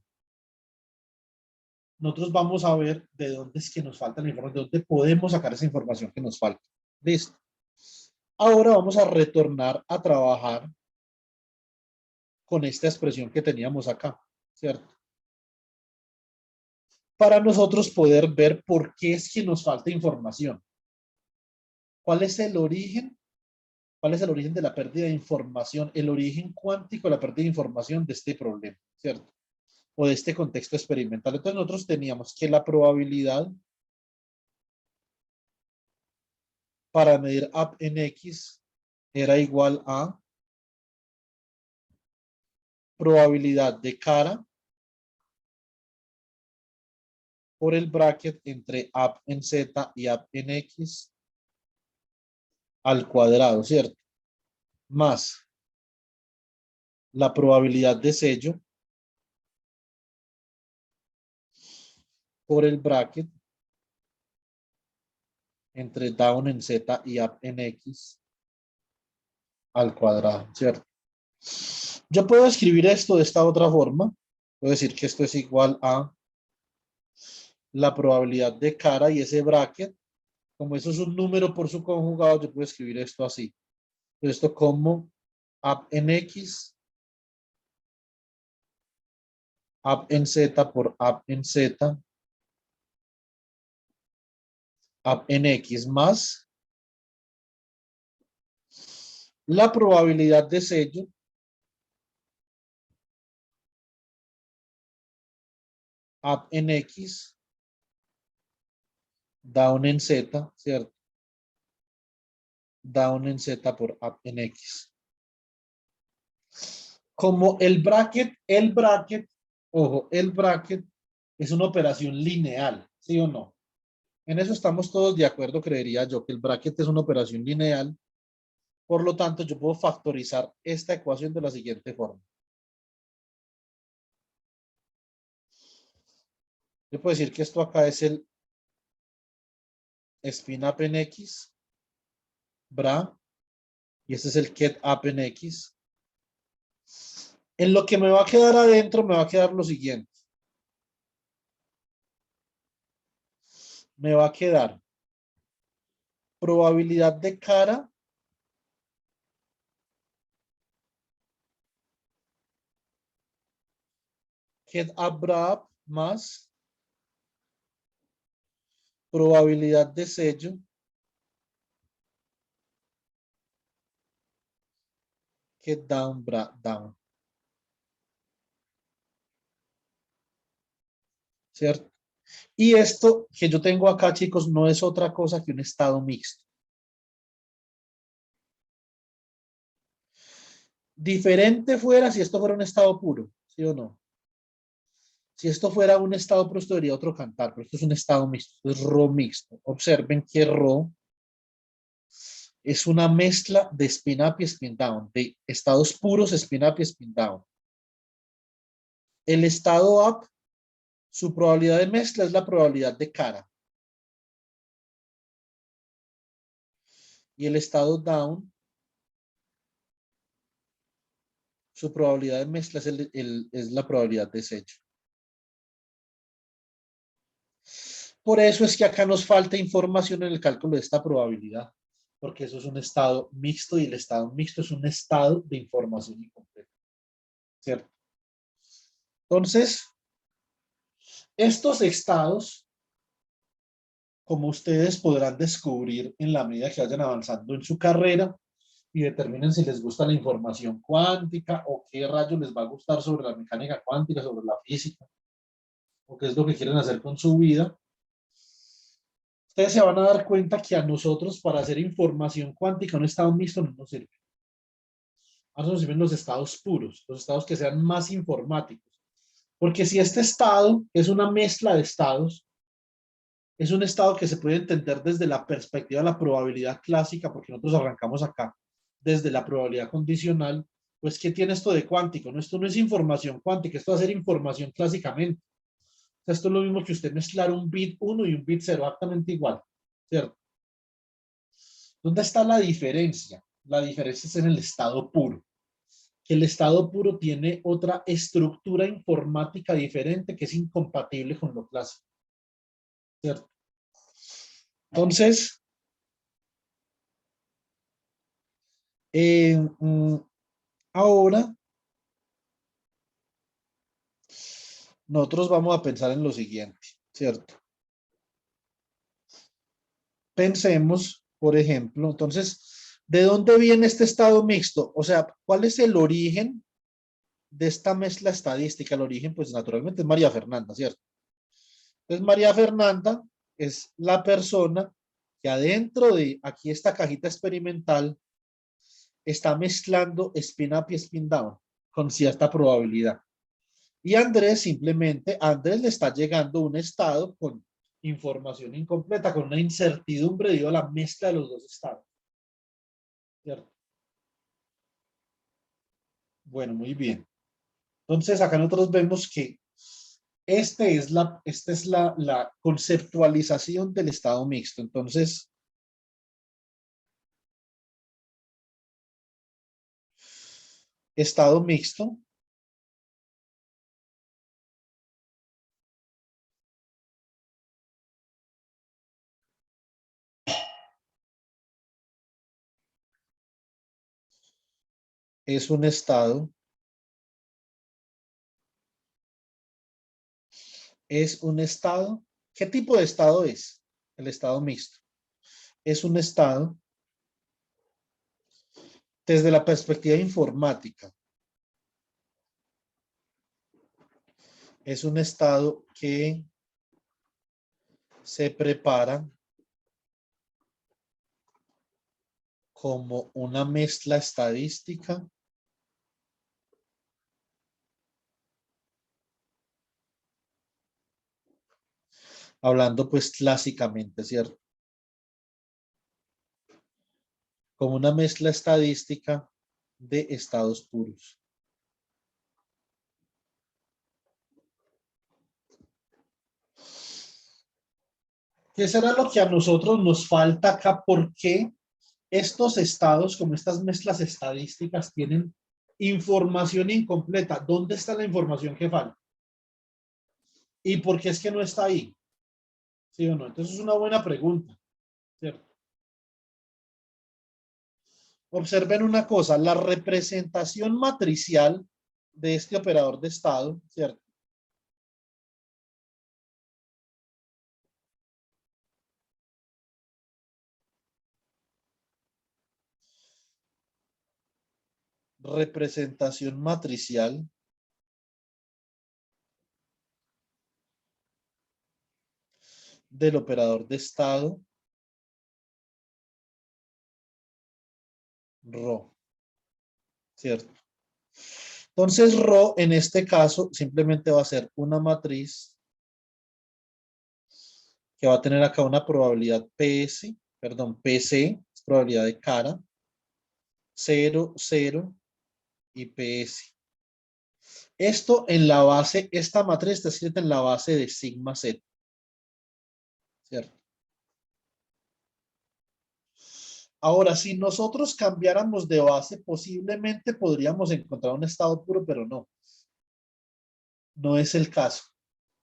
Nosotros vamos a ver de dónde es que nos falta la información, de dónde podemos sacar esa información que nos falta. Listo. Ahora vamos a retornar a trabajar con esta expresión que teníamos acá, ¿cierto? Para nosotros poder ver por qué es que nos falta información. ¿Cuál es el origen? ¿Cuál es el origen de la pérdida de información? El origen cuántico de la pérdida de información de este problema, ¿cierto? O de este contexto experimental. Entonces nosotros teníamos que la probabilidad para medir up en X era igual a probabilidad de cara por el bracket entre up en Z y up en X al cuadrado, ¿cierto? Más la probabilidad de sello por el bracket entre down en Z y up en X al cuadrado, ¿cierto? Yo puedo escribir esto de esta otra forma. Puedo decir que esto es igual a la probabilidad de cara y ese bracket. Como eso es un número por su conjugado, yo puedo escribir esto así. Esto como up en X app en Z por app en Z, app en X más la probabilidad de sello app en X, down en Z, ¿cierto? Down en Z por app en X. Como el bracket, ojo, el bracket es una operación lineal, ¿sí o no? En eso estamos todos de acuerdo, creería yo, que el bracket es una operación lineal. Por lo tanto, yo puedo factorizar esta ecuación de la siguiente forma. Yo puedo decir que esto acá es el spin up en X, bra, y este es el get up en X. En lo que me va a quedar adentro, me va a quedar lo siguiente. Me va a quedar probabilidad de cara get up, bra up, más probabilidad de sello get down, bra down. ¿Cierto? Y esto que yo tengo acá, chicos, no es otra cosa que un estado mixto. Diferente fuera si esto fuera un estado puro, ¿sí o no? Si esto fuera un estado puro, esto sería otro cantar, pero esto es un estado mixto, esto es Rho mixto. Observen que Rho es una mezcla de spin up y spin down, de estados puros, spin up y spin down. El estado up, su probabilidad de mezcla es la probabilidad de cara. Y el estado down, su probabilidad de mezcla es la probabilidad de sello. Por eso es que acá nos falta información en el cálculo de esta probabilidad, porque eso es un estado mixto y el estado mixto es un estado de información incompleta, ¿cierto? Entonces, estos estados, como ustedes podrán descubrir en la medida que vayan avanzando en su carrera y determinen si les gusta la información cuántica o qué rayos les va a gustar sobre la mecánica cuántica, sobre la física, o qué es lo que quieren hacer con su vida. Ustedes se van a dar cuenta que a nosotros para hacer información cuántica un estado mixto no nos sirve. A nosotros nos sirven los estados puros, los estados que sean más informáticos. Porque si este estado es una mezcla de estados, es un estado que se puede entender desde la perspectiva de la probabilidad clásica, porque nosotros arrancamos acá desde la probabilidad condicional, pues ¿qué tiene esto de cuántico? No, esto no es información cuántica, esto va a ser información clásicamente. O sea, esto es lo mismo que usted mezclar un bit 1 y un bit 0, exactamente igual, ¿cierto? ¿Dónde está la diferencia? La diferencia es en el estado puro. Que el estado puro tiene otra estructura informática diferente que es incompatible con lo clásico, ¿cierto? Entonces, ahora nosotros vamos a pensar en lo siguiente, ¿cierto? Pensemos, por ejemplo, entonces, ¿de dónde viene este estado mixto? O sea, ¿cuál es el origen de esta mezcla estadística? El origen, pues naturalmente es María Fernanda, ¿cierto? Entonces, María Fernanda es la persona que adentro de aquí esta cajita experimental está mezclando spin up y spin down con cierta probabilidad. Y Andrés simplemente, a Andrés le está llegando un estado con información incompleta, con una incertidumbre debido a la mezcla de los dos estados. ¿Cierto? Bueno, muy bien. Entonces acá nosotros vemos que esta es la conceptualización del estado mixto. Entonces, estado mixto es un estado es un estado. ¿Qué tipo de estado es? El estado mixto. Es un estado desde la perspectiva informática. Es un estado que se prepara como una mezcla estadística hablando pues clásicamente, ¿cierto? Como una mezcla estadística de estados puros. ¿Qué será lo que a nosotros nos falta acá? ¿Por qué estos estados, como estas mezclas estadísticas, tienen información incompleta? ¿Dónde está la información que falta? ¿Y por qué es que no está ahí? ¿Sí o no? Entonces es una buena pregunta, ¿cierto? Observen una cosa, la representación matricial de este operador de estado, ¿cierto? Representación matricial del operador de estado ρ, ¿cierto? Entonces ρ en este caso simplemente va a ser una matriz que va a tener acá una probabilidad PC, es probabilidad de cara, 0, 0 y PS. Esto en la base, esta matriz está escrita en la base de sigma Z, ¿cierto? Ahora, si nosotros cambiáramos de base, posiblemente podríamos encontrar un estado puro, pero no. No es el caso,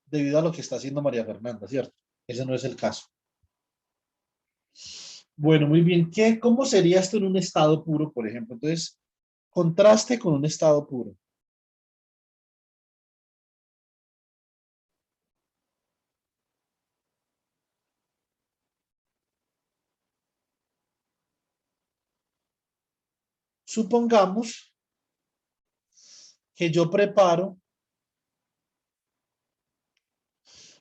debido a lo que está haciendo María Fernanda, ¿cierto? Ese no es el caso. Bueno, muy bien. ¿Cómo sería esto en un estado puro, por ejemplo? Entonces, contraste con un estado puro. Supongamos que yo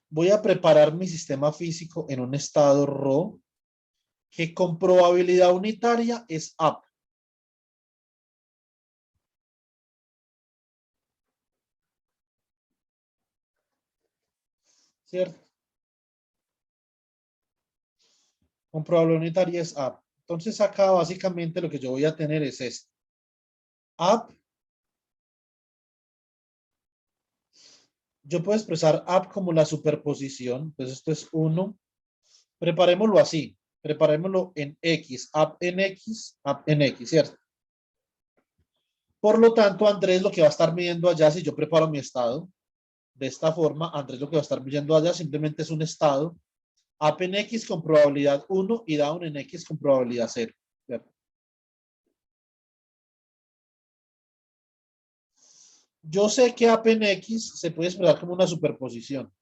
voy a preparar mi sistema físico en un estado ρ que con probabilidad unitaria es up. ¿Cierto? Con probabilidad unitaria es up. Entonces acá básicamente lo que yo voy a tener es esto. Up. Yo puedo expresar up como la superposición. Entonces esto es 1. Preparémoslo así. Preparémoslo en X. Up en X, ¿cierto? Por lo tanto, Andrés lo que va a estar midiendo allá, si yo preparo mi estado de esta forma, Andrés lo que va a estar midiendo allá simplemente es un estado up en X con probabilidad 1 y down en X con probabilidad 0. ¿Cierto? Yo sé que up en X se puede expresar como una superposición.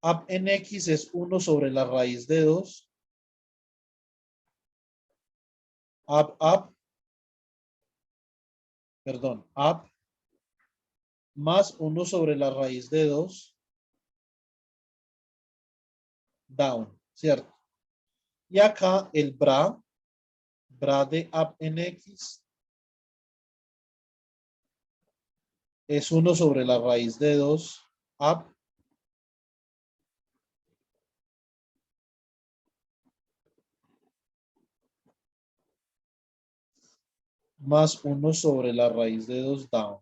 Up en X es 1 sobre la raíz de 2. Up más 1 sobre la raíz de 2 down, ¿cierto? Y acá el bra de up en X es 1 sobre la raíz de 2 up más 1 sobre la raíz de 2 down.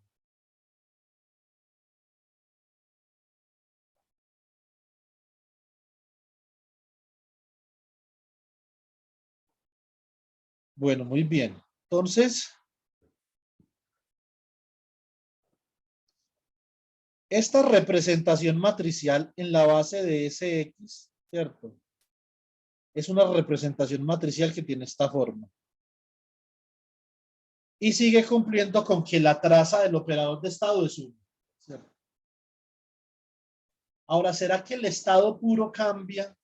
Bueno, muy bien. Entonces, esta representación matricial en la base de SX, ¿cierto? Es una representación matricial que tiene esta forma. Y sigue cumpliendo con que la traza del operador de estado es 1. ¿Cierto? Ahora, ¿será que el estado puro cambia?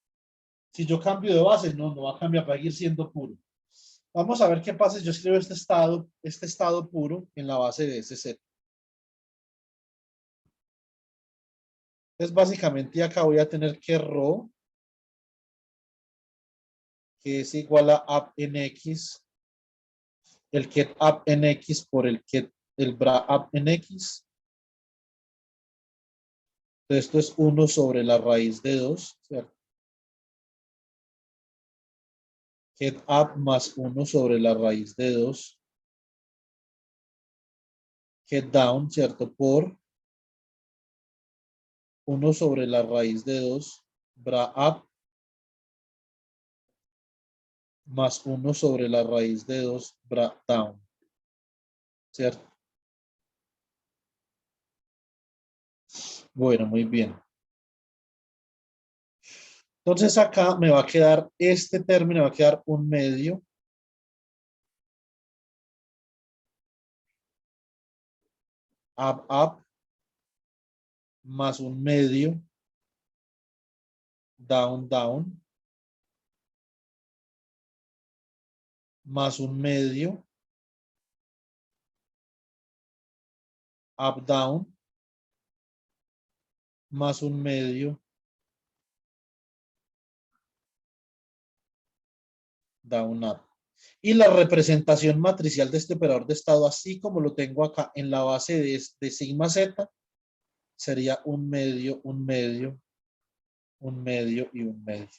Si yo cambio de base, no, no va a cambiar, va a seguir siendo puro. Vamos a ver qué pasa si yo escribo este estado puro en la base de ese set. Entonces, básicamente acá voy a tener que rho, que es igual a app en x, el get app en x por el get, el bra app en x. Entonces, esto es 1 sobre la raíz de 2, ¿cierto? Get up más 1 sobre la raíz de 2. Get down, ¿cierto? Por 1 sobre la raíz de 2. Bra up más 1 sobre la raíz de 2. Bra down, ¿cierto? Bueno, muy bien. Entonces acá me va a quedar este término, va a quedar un medio. Up más un medio. Down más un medio. Up down más un medio. Down up. Y la representación matricial de este operador de estado, así como lo tengo acá en la base de sigma z, sería un medio, un medio, un medio y un medio,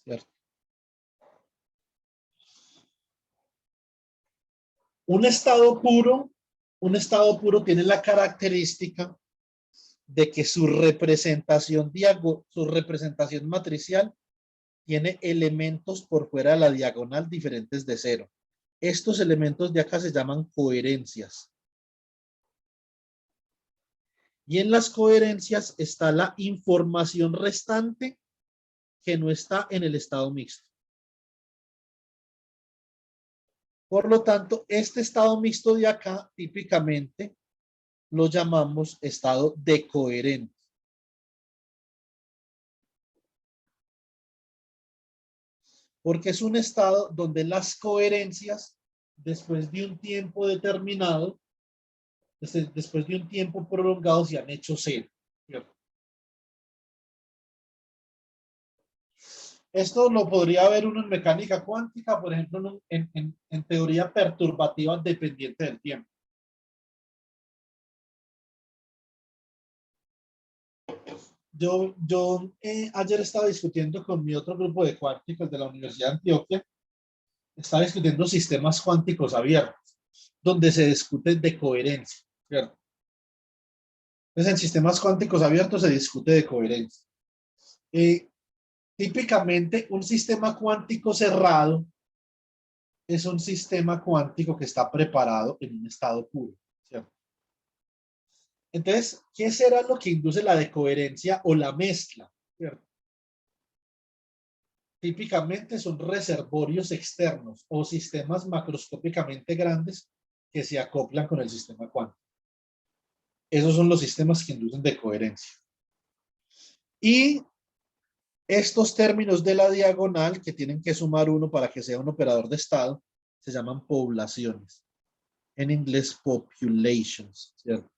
¿cierto? Un estado puro tiene la característica de que su representación matricial tiene elementos por fuera de la diagonal diferentes de 0. Estos elementos de acá se llaman coherencias. Y en las coherencias está la información restante que no está en el estado mixto. Por lo tanto, este estado mixto de acá típicamente lo llamamos estado decoherente. Porque es un estado donde las coherencias, después de un tiempo determinado, después de un tiempo prolongado, se han hecho 0. ¿Cierto? Esto lo podría ver uno en mecánica cuántica, por ejemplo, en teoría perturbativa dependiente del tiempo. Yo ayer estaba discutiendo con mi otro grupo de cuánticos de la Universidad de Antioquia, estaba discutiendo sistemas cuánticos abiertos, donde se discute de coherencia, ¿cierto? Entonces, en sistemas cuánticos abiertos se discute de coherencia. Típicamente, un sistema cuántico cerrado es un sistema cuántico que está preparado en un estado puro, ¿cierto? Entonces, ¿qué será lo que induce la decoherencia o la mezcla? ¿Cierto? Típicamente son reservorios externos o sistemas macroscópicamente grandes que se acoplan con el sistema cuántico. Esos son los sistemas que inducen decoherencia. Y estos términos de la diagonal, que tienen que sumar 1 para que sea un operador de estado, se llaman poblaciones. En inglés, populations, ¿cierto?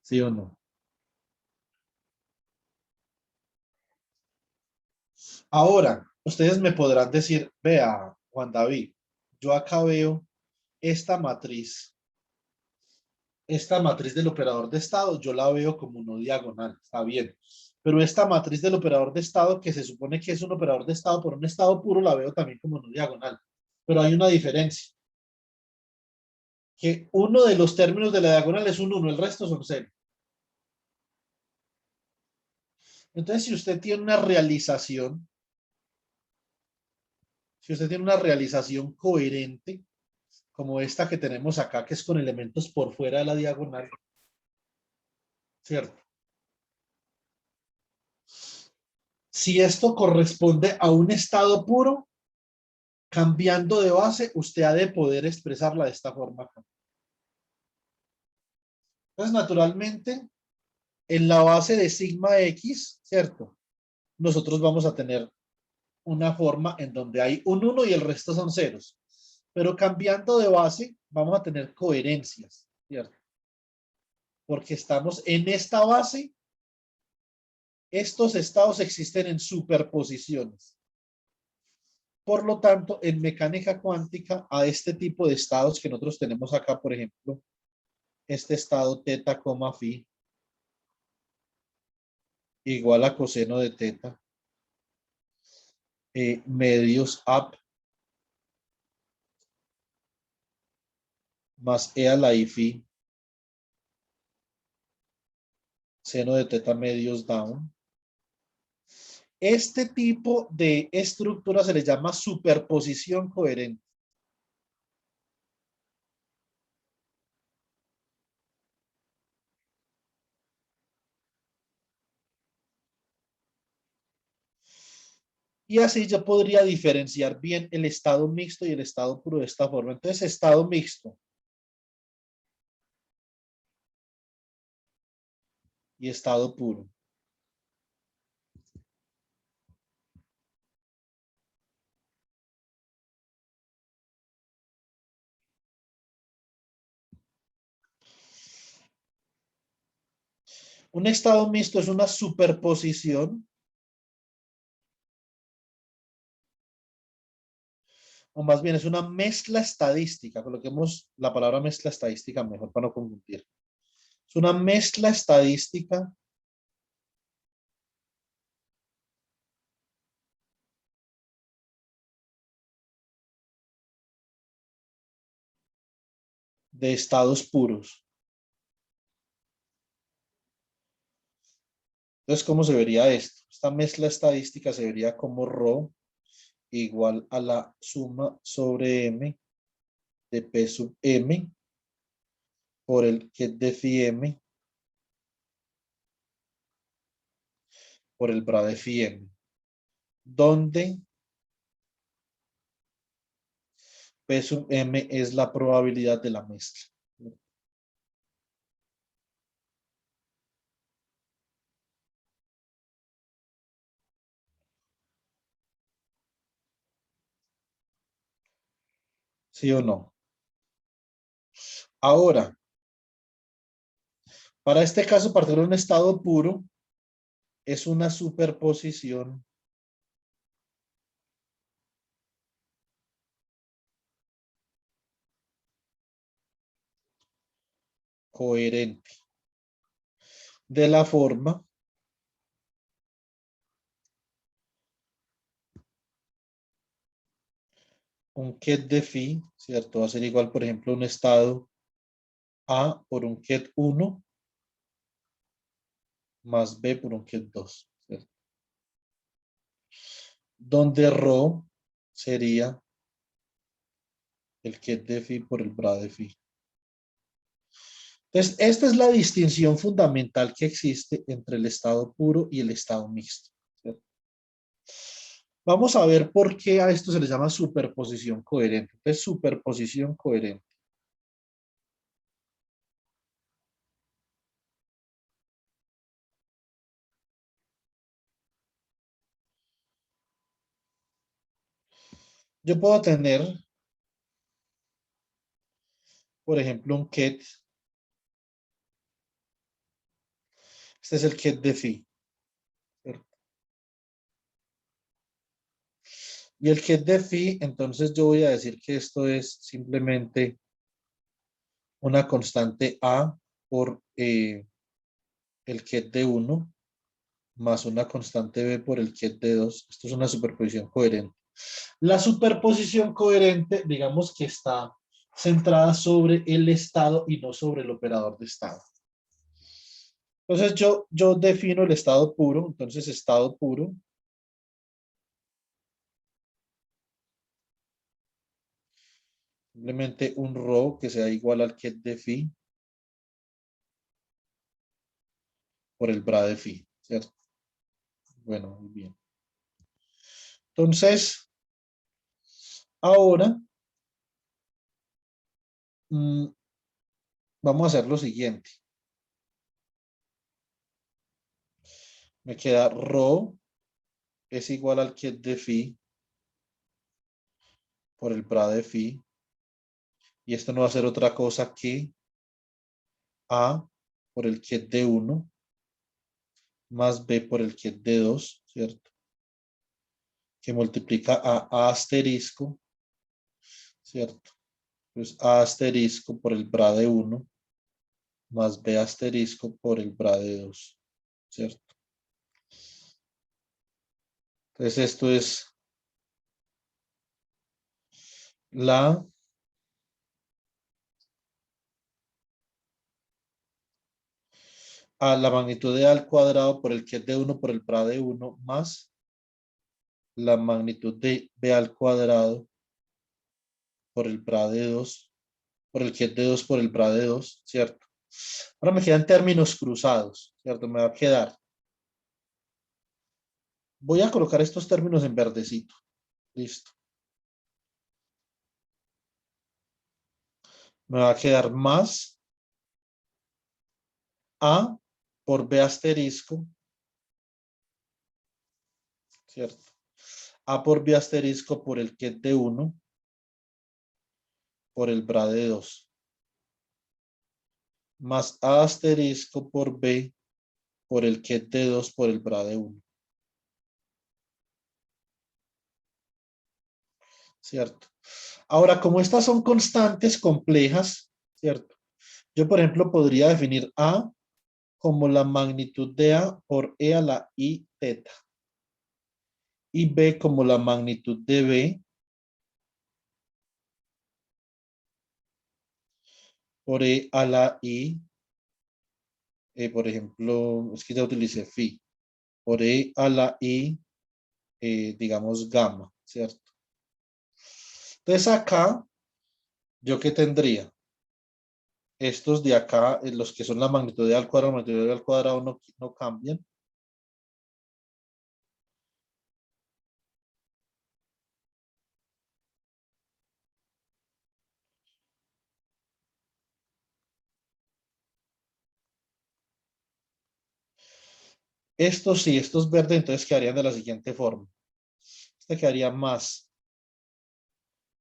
¿Sí o no? Ahora, ustedes me podrán decir, vea, Juan David, yo acá veo esta matriz del operador de estado, yo la veo como no diagonal, está bien. Pero esta matriz del operador de estado, que se supone que es un operador de estado por un estado puro, la veo también como no diagonal. Pero hay una diferencia. Que uno de los términos de la diagonal es un 1, el resto son 0. Entonces, si usted tiene una realización, coherente, como esta que tenemos acá, que es con elementos por fuera de la diagonal, ¿cierto? Si esto corresponde a un estado puro, Cambiando de base, usted ha de poder expresarla de esta forma acá. Entonces, naturalmente, en la base de sigma X, ¿cierto? Nosotros vamos a tener una forma en donde hay un 1 y el resto son ceros. Pero cambiando de base, vamos a tener coherencias, ¿cierto? Porque estamos en esta base, estos estados existen en superposiciones. Por lo tanto, en mecánica cuántica, a este tipo de estados que nosotros tenemos acá, por ejemplo, este estado teta, phi, igual a coseno de teta, medios up, más e a la i phi, seno de teta medios down. Este tipo de estructura se le llama superposición coherente. Y así yo podría diferenciar bien el estado mixto y el estado puro de esta forma. Entonces, estado mixto y estado puro. Un estado mixto es una superposición, o más bien es una mezcla estadística. Coloquemos la palabra mezcla estadística mejor para no confundir. Es una mezcla estadística de estados puros. Entonces, ¿cómo se vería esto? Esta mezcla estadística se vería como ρ igual a la suma sobre m de P sub m por el ket de phi m por el bra de phi m, donde P sub m es la probabilidad de la mezcla. ¿Sí o no? Ahora, para este caso, partir de un estado puro es una superposición coherente de la forma un ket de phi, ¿cierto? Va a ser igual, por ejemplo, un estado A por un ket 1 más B por un ket 2, ¿cierto? Donde ρ sería el ket de phi por el bra de phi. Entonces, esta es la distinción fundamental que existe entre el estado puro y el estado mixto, ¿cierto? Vamos a ver por qué a esto se le llama superposición coherente. Entonces, superposición coherente. Yo puedo tener, por ejemplo, un ket. Este es el ket de phi, ¿cierto? Y el ket de phi, entonces yo voy a decir que esto es simplemente una constante A por el ket de 1 más una constante B por el ket de 2. Esto es una superposición coherente. La superposición coherente, digamos que está centrada sobre el estado y no sobre el operador de estado. Entonces yo defino el estado puro, entonces estado puro simplemente un ρ que sea igual al ket de phi por el bra de phi, ¿cierto? Bueno, muy bien. Entonces, Ahora, vamos a hacer lo siguiente. Me queda rho es igual al ket de phi por el pra de phi. Y esto no va a ser otra cosa que A por el ket de 1 más B por el ket de 2, ¿cierto? Que multiplica a asterisco, ¿cierto? Pues A asterisco por el pra de 1 más B asterisco por el pra de 2, ¿cierto? Entonces esto es la magnitud de A al cuadrado por el ket de 1 por el pra de 1 más la magnitud de B al cuadrado por el pra de 2 por el ket de 2 por el pra de 2, ¿cierto? Ahora me quedan términos cruzados, ¿cierto? Me va a quedar. Voy a colocar estos términos en verdecito. Listo. Me va a quedar más A por B asterisco, ¿cierto? A por B asterisco por el ket de 1 por el bra de 2. Más A asterisco por B por el ket de 2 por el bra de 1. ¿Cierto? Ahora, como estas son constantes complejas, ¿cierto? Yo, por ejemplo, podría definir A como la magnitud de A por E a la I teta. Y B como la magnitud de B por E a la I. Por ejemplo, es que ya utilicé phi. Por E a la I, digamos, gamma, ¿cierto? Entonces acá, ¿yo qué tendría? Estos de acá, los que son la magnitud de A al cuadrado, magnitud de B al cuadrado, no cambian. Estos sí, estos verdes, entonces quedarían de la siguiente forma. Este quedaría más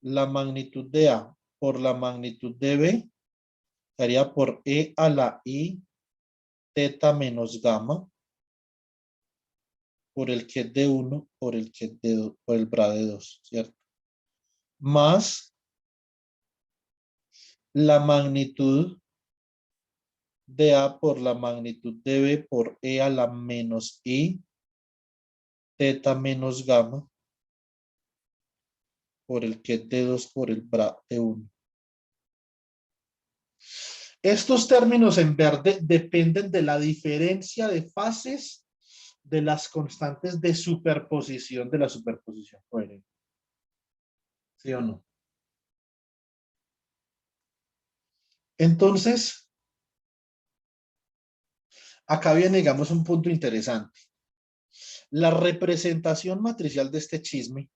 la magnitud de A por la magnitud de B, quedaría por E a la I teta menos gamma por el ket de 1 por el ket de 2, por el bra de 2, ¿cierto? Más la magnitud de A por la magnitud de B por E a la menos I teta menos gamma por el ket de 2 por el bra de 1. Estos términos en verde dependen de la diferencia de fases de las constantes de superposición de la superposición coherente. ¿Sí o no? Entonces, acá viene, digamos, un punto interesante. La representación matricial de este chisme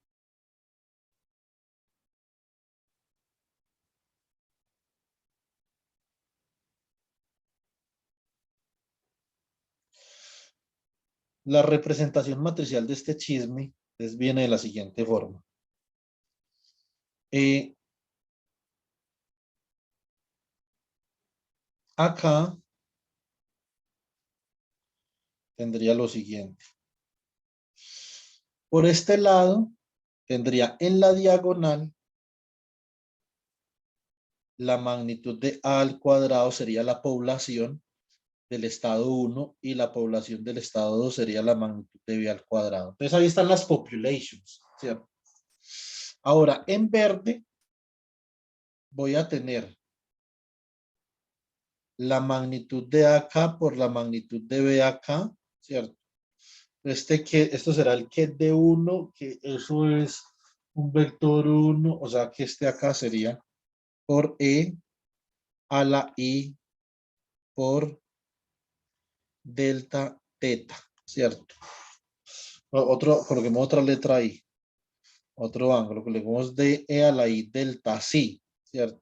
la representación matricial de este chisme viene de la siguiente forma. Acá tendría lo siguiente. Por este lado, tendría en la diagonal la magnitud de A al cuadrado sería la población del estado 1 y la población del estado 2 sería la magnitud de B al cuadrado. Entonces ahí están las populations, ¿cierto? Ahora, en verde voy a tener la magnitud de acá por la magnitud de B acá, ¿cierto? Esto será el ket de 1, que eso es un vector 1, o sea que este acá sería por E a la I por delta teta, ¿cierto? Coloquemos otra letra ahí. otro ángulo, colocamos DE a la I delta C, ¿cierto?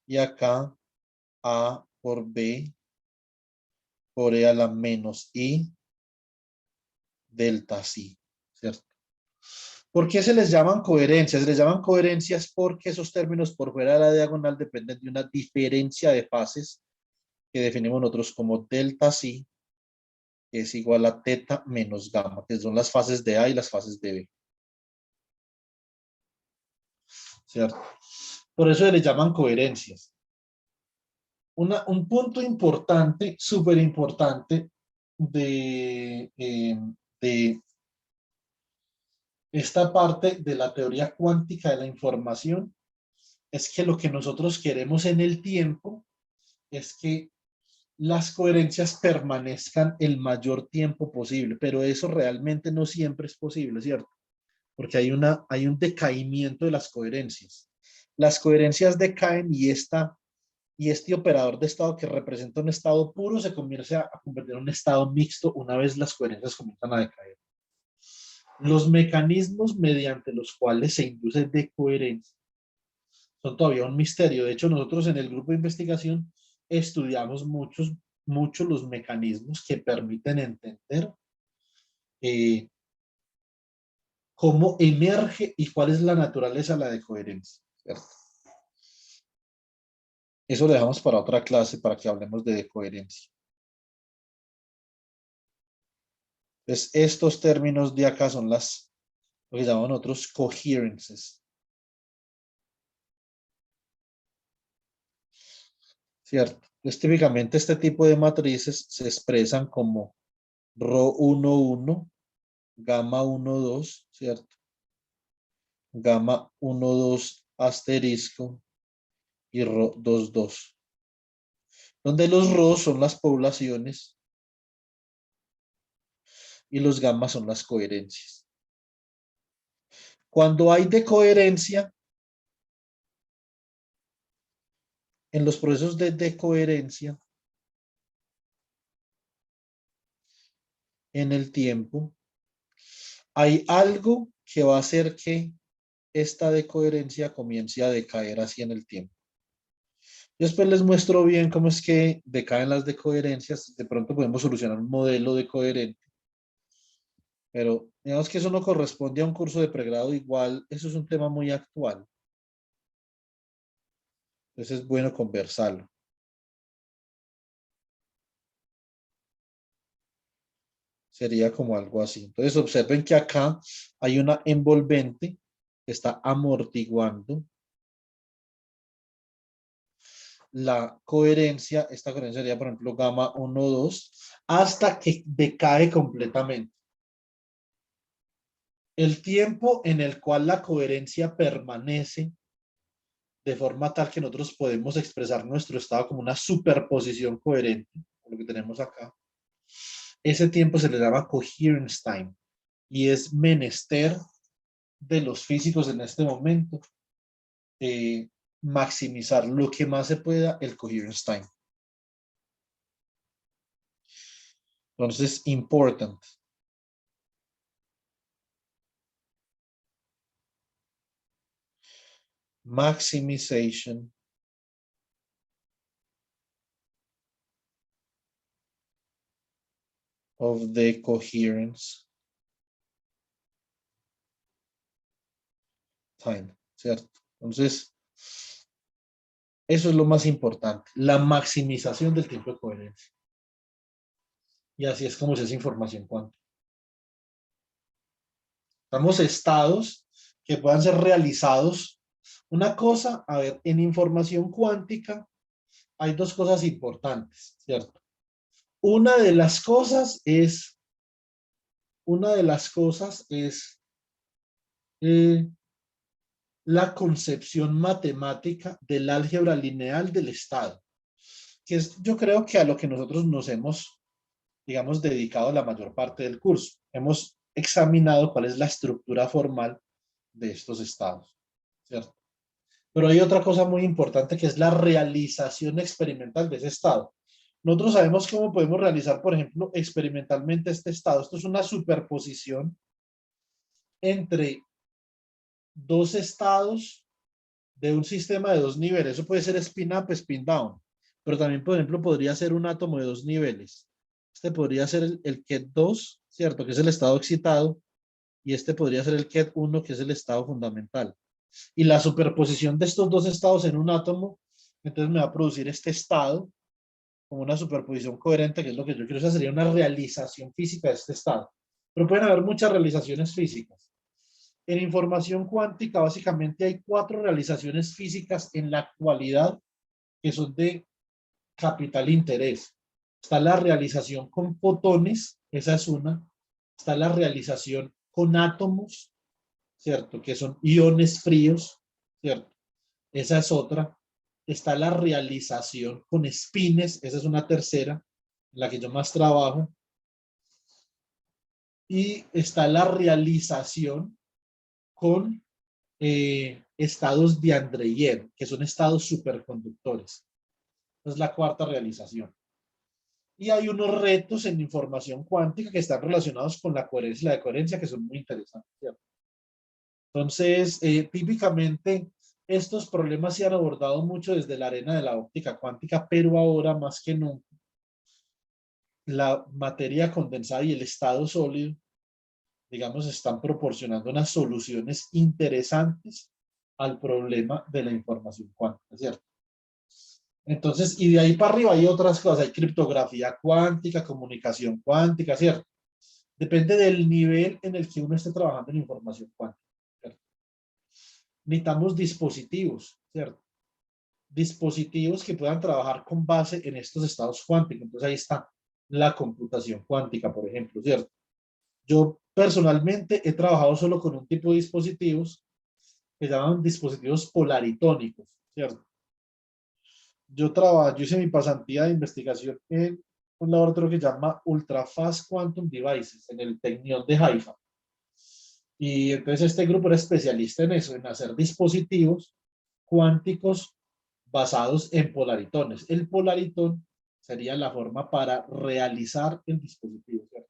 Y acá A por B por E a la menos I delta C, ¿cierto? ¿Por qué se les llaman coherencias? Se les llaman coherencias porque esos términos por fuera de la diagonal dependen de una diferencia de fases que definimos nosotros como delta C, que es igual a teta menos gamma, que son las fases de A y las fases de B. ¿Cierto? Por eso se les llaman coherencias. Un punto importante, súper importante de esta parte de la teoría cuántica de la información es que lo que nosotros queremos en el tiempo es que las coherencias permanezcan el mayor tiempo posible, pero eso realmente no siempre es posible, ¿cierto? Porque hay un decaimiento de las coherencias. Las coherencias decaen y este operador de estado que representa un estado puro se comienza a convertir en un estado mixto una vez las coherencias comienzan a decaer. Los mecanismos mediante los cuales se induce decoherencia son todavía un misterio. De hecho, nosotros en el grupo de investigación estudiamos mucho los mecanismos que permiten entender cómo emerge y cuál es la naturaleza de la decoherencia, ¿cierto? Eso lo dejamos para otra clase para que hablemos de decoherencia. Entonces, estos términos de acá son lo que llaman otros coherences. ¿Cierto? Entonces, típicamente este tipo de matrices se expresan como Rho 1, gamma 1, 2, ¿cierto? Gamma 1, 2 asterisco y Rho 2, 2. Donde los Rho son las poblaciones y los gammas son las coherencias. Cuando hay decoherencia, en los procesos de decoherencia, en el tiempo, hay algo que va a hacer que esta decoherencia comience a decaer así en el tiempo. Después les muestro bien cómo es que decaen las decoherencias. De pronto podemos solucionar un modelo decoherente. Pero digamos que eso no corresponde a un curso de pregrado igual. Eso es un tema muy actual. Entonces es bueno conversarlo. Sería como algo así. Entonces observen que acá hay una envolvente que está amortiguando la coherencia. Esta coherencia sería, por ejemplo, gamma 1, 2, hasta que decae completamente. El tiempo en el cual la coherencia permanece de forma tal que nosotros podemos expresar nuestro estado como una superposición coherente, lo que tenemos acá. Ese tiempo se le llama coherence time y es menester de los físicos en este momento maximizar lo que más se pueda el coherence time. Entonces, important. Maximization of the coherence time, ¿cierto? Entonces, eso es lo más importante, la maximización del tiempo de coherencia. Y así es como se hace información cuántica. Estamos estados que puedan ser realizados. Una cosa, a ver, en información cuántica hay dos cosas importantes, ¿cierto? Una de las cosas es la concepción matemática del álgebra lineal del estado, que es, yo creo que a lo que nosotros nos hemos, digamos, dedicado la mayor parte del curso. Hemos examinado cuál es la estructura formal de estos estados, ¿cierto? Pero hay otra cosa muy importante que es la realización experimental de ese estado. Nosotros sabemos cómo podemos realizar, por ejemplo, experimentalmente este estado. Esto es una superposición entre dos estados de un sistema de dos niveles. Eso puede ser spin up, spin down. Pero también, por ejemplo, podría ser un átomo de dos niveles. Este podría ser el Ket 2, ¿cierto? Que es el estado excitado. Y este podría ser el Ket 1, que es el estado fundamental. Y la superposición de estos dos estados en un átomo, entonces me va a producir este estado como una superposición coherente, que es lo que yo quiero. Esa sería una realización física de este estado. Pero pueden haber muchas realizaciones físicas. En información cuántica, básicamente hay 4 realizaciones físicas en la actualidad que son de capital interés. Está la realización con fotones, esa es una. Está la realización con átomos, ¿cierto? Que son iones fríos, ¿cierto? Esa es otra. Está la realización con espines, esa es una tercera, en la que yo más trabajo. Y está la realización con estados de Andreyev, que son estados superconductores. Esa es la cuarta realización. Y hay unos retos en información cuántica que están relacionados con la coherencia y la decoherencia que son muy interesantes, ¿cierto? Entonces, típicamente, estos problemas se han abordado mucho desde la arena de la óptica cuántica, pero ahora más que nunca, la materia condensada y el estado sólido, digamos, están proporcionando unas soluciones interesantes al problema de la información cuántica, ¿cierto? Entonces, y de ahí para arriba hay otras cosas, hay criptografía cuántica, comunicación cuántica, ¿cierto? Depende del nivel en el que uno esté trabajando en información cuántica, ¿cierto? Necesitamos dispositivos, ¿cierto? Dispositivos que puedan trabajar con base en estos estados cuánticos. Entonces ahí está la computación cuántica, por ejemplo, ¿cierto? Yo personalmente he trabajado solo con un tipo de dispositivos que se llaman dispositivos polaritónicos, ¿cierto? Yo hice mi pasantía de investigación en un laboratorio que se llama Ultra Fast Quantum Devices, en el Tecnión de Haifa. Y entonces este grupo era especialista en eso, en hacer dispositivos cuánticos basados en polaritones. El polaritón sería la forma para realizar el dispositivo, ¿cierto?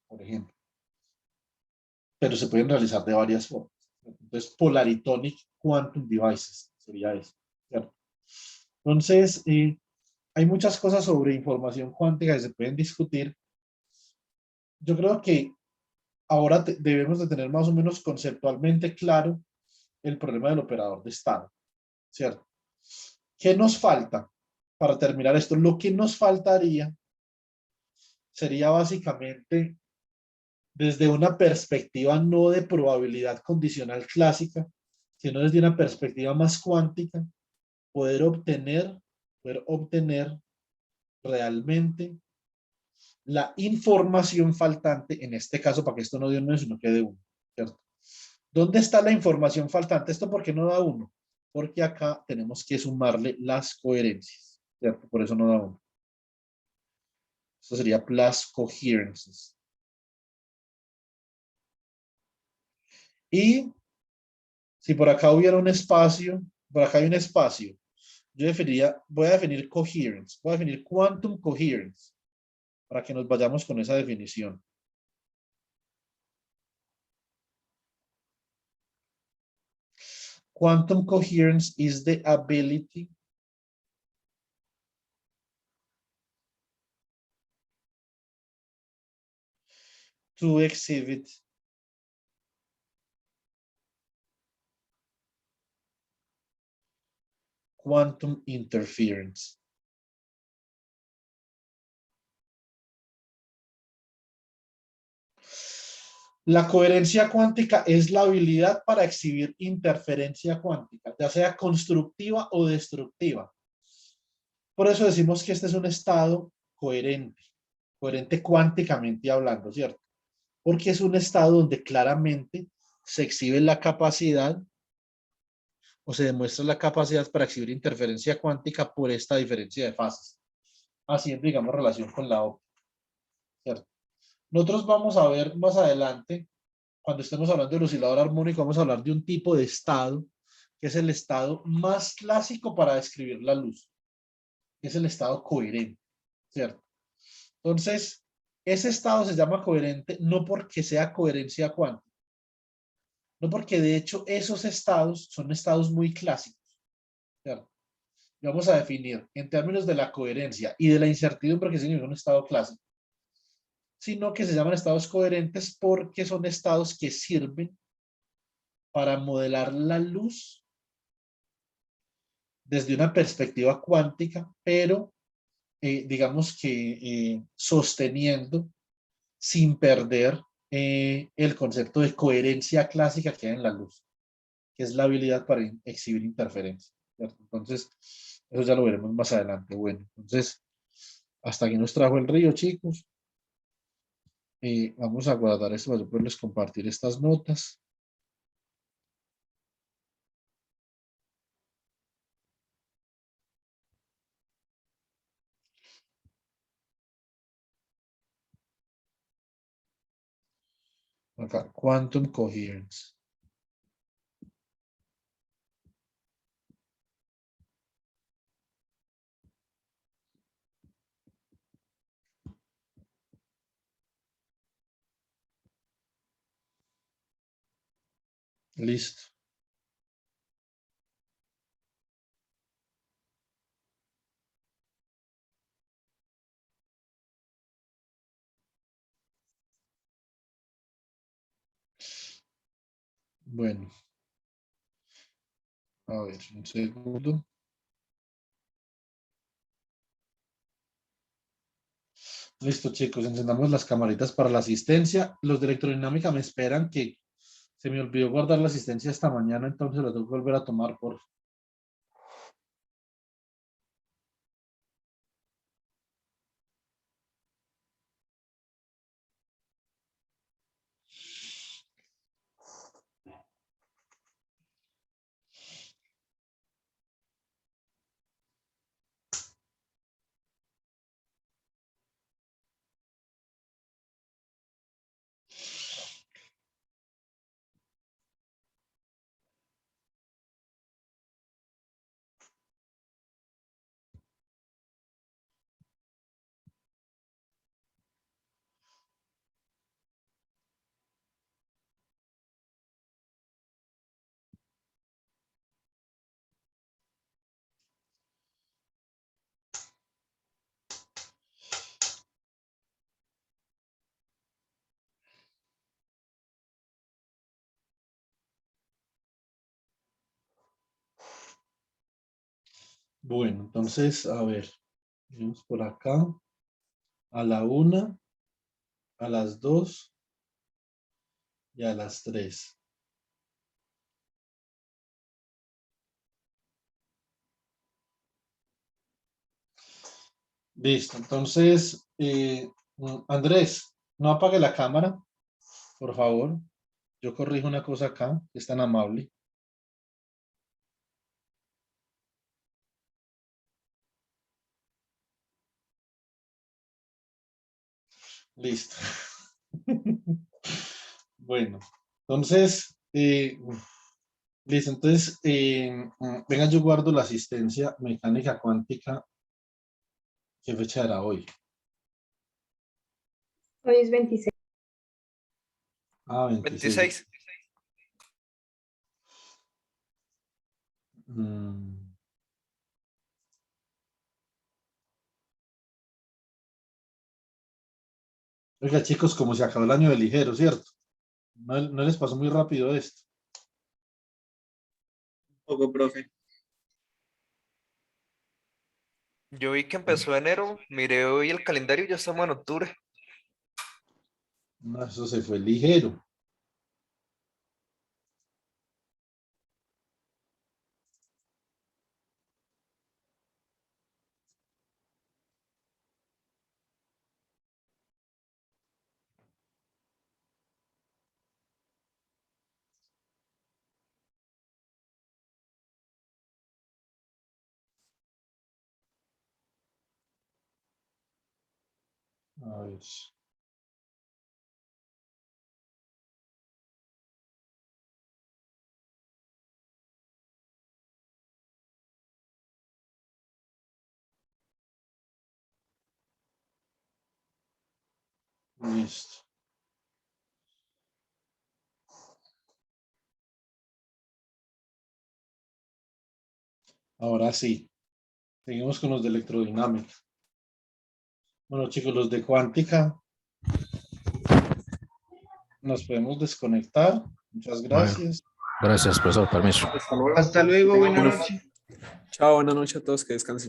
Por ejemplo. Pero se pueden realizar de varias formas. Entonces, Polaritonic Quantum Devices sería eso, ¿cierto? Entonces, hay muchas cosas sobre información cuántica que se pueden discutir. Yo creo que ahora debemos de tener más o menos conceptualmente claro el problema del operador de estado, ¿cierto? ¿Qué nos falta para terminar esto? Lo que nos faltaría sería básicamente desde una perspectiva no de probabilidad condicional clásica, sino desde una perspectiva más cuántica, poder obtener realmente la información faltante, en este caso, para que esto no dé uno, sino que dé uno, ¿cierto? ¿Dónde está la información faltante? ¿Esto por qué no da uno? Porque acá tenemos que sumarle las coherencias, ¿cierto? Por eso no da uno. Esto sería plus coherences. Y si por acá hubiera un espacio, por acá hay un espacio, yo voy a definir coherence, voy a definir quantum coherence, para que nos vayamos con esa definición. Quantum coherence is the ability to exhibit quantum interference. La coherencia cuántica es la habilidad para exhibir interferencia cuántica, ya sea constructiva o destructiva. Por eso decimos que este es un estado coherente, coherente cuánticamente hablando, ¿cierto? Porque es un estado donde claramente se exhibe la capacidad o se demuestra la capacidad para exhibir interferencia cuántica por esta diferencia de fases, haciendo, digamos, relación con la óptica, ¿cierto? Nosotros vamos a ver más adelante, cuando estemos hablando del oscilador armónico, vamos a hablar de un tipo de estado, que es el estado más clásico para describir la luz, que es el estado coherente, ¿cierto? Entonces, ese estado se llama coherente no porque sea coherencia cuántica. No, porque de hecho esos estados son estados muy clásicos. ¿Cierto? Y vamos a definir en términos de la coherencia y de la incertidumbre que significa un estado clásico, sino que se llaman estados coherentes porque son estados que sirven para modelar la luz desde una perspectiva cuántica, pero digamos que sosteniendo sin perder el concepto de coherencia clásica que hay en la luz, que es la habilidad para exhibir interferencia. ¿Cierto? Entonces, eso ya lo veremos más adelante. Bueno, entonces, hasta aquí nos trajo el río, chicos. Vamos a guardar esto para poderles compartir estas notas. Acá, quantum coherence. Listo. Bueno, a ver, un segundo. Listo, chicos, encendamos las camaritas para la asistencia. Los de electrodinámica me esperan que se me olvidó guardar la asistencia esta mañana, entonces la tengo que volver a tomar por. Bueno, entonces, a ver, vamos por acá, a la 1, a las 2 y a las 3. Listo, entonces, Andrés, no apague la cámara, por favor. Yo corrijo una cosa acá, que es tan amable. Listo. Bueno, entonces, listo, entonces, venga, yo guardo la asistencia mecánica cuántica. ¿Qué fecha era hoy? Hoy es 26. Ah, 26. 26. Mm. Oiga, chicos, como se acabó el año de ligero, ¿cierto? No les pasó muy rápido esto. Poco, profe. Yo vi que empezó enero, miré hoy el calendario y ya estamos en octubre. No, eso se fue ligero. A ver. Listo. Ahora sí. Seguimos con los de electrodinámica. Bueno, chicos, los de cuántica. Nos podemos desconectar. Muchas gracias. Gracias, profesor. Permiso. Hasta luego. Hasta luego, Que buenas tengan noches. Chao, buenas noches a todos, que descansen.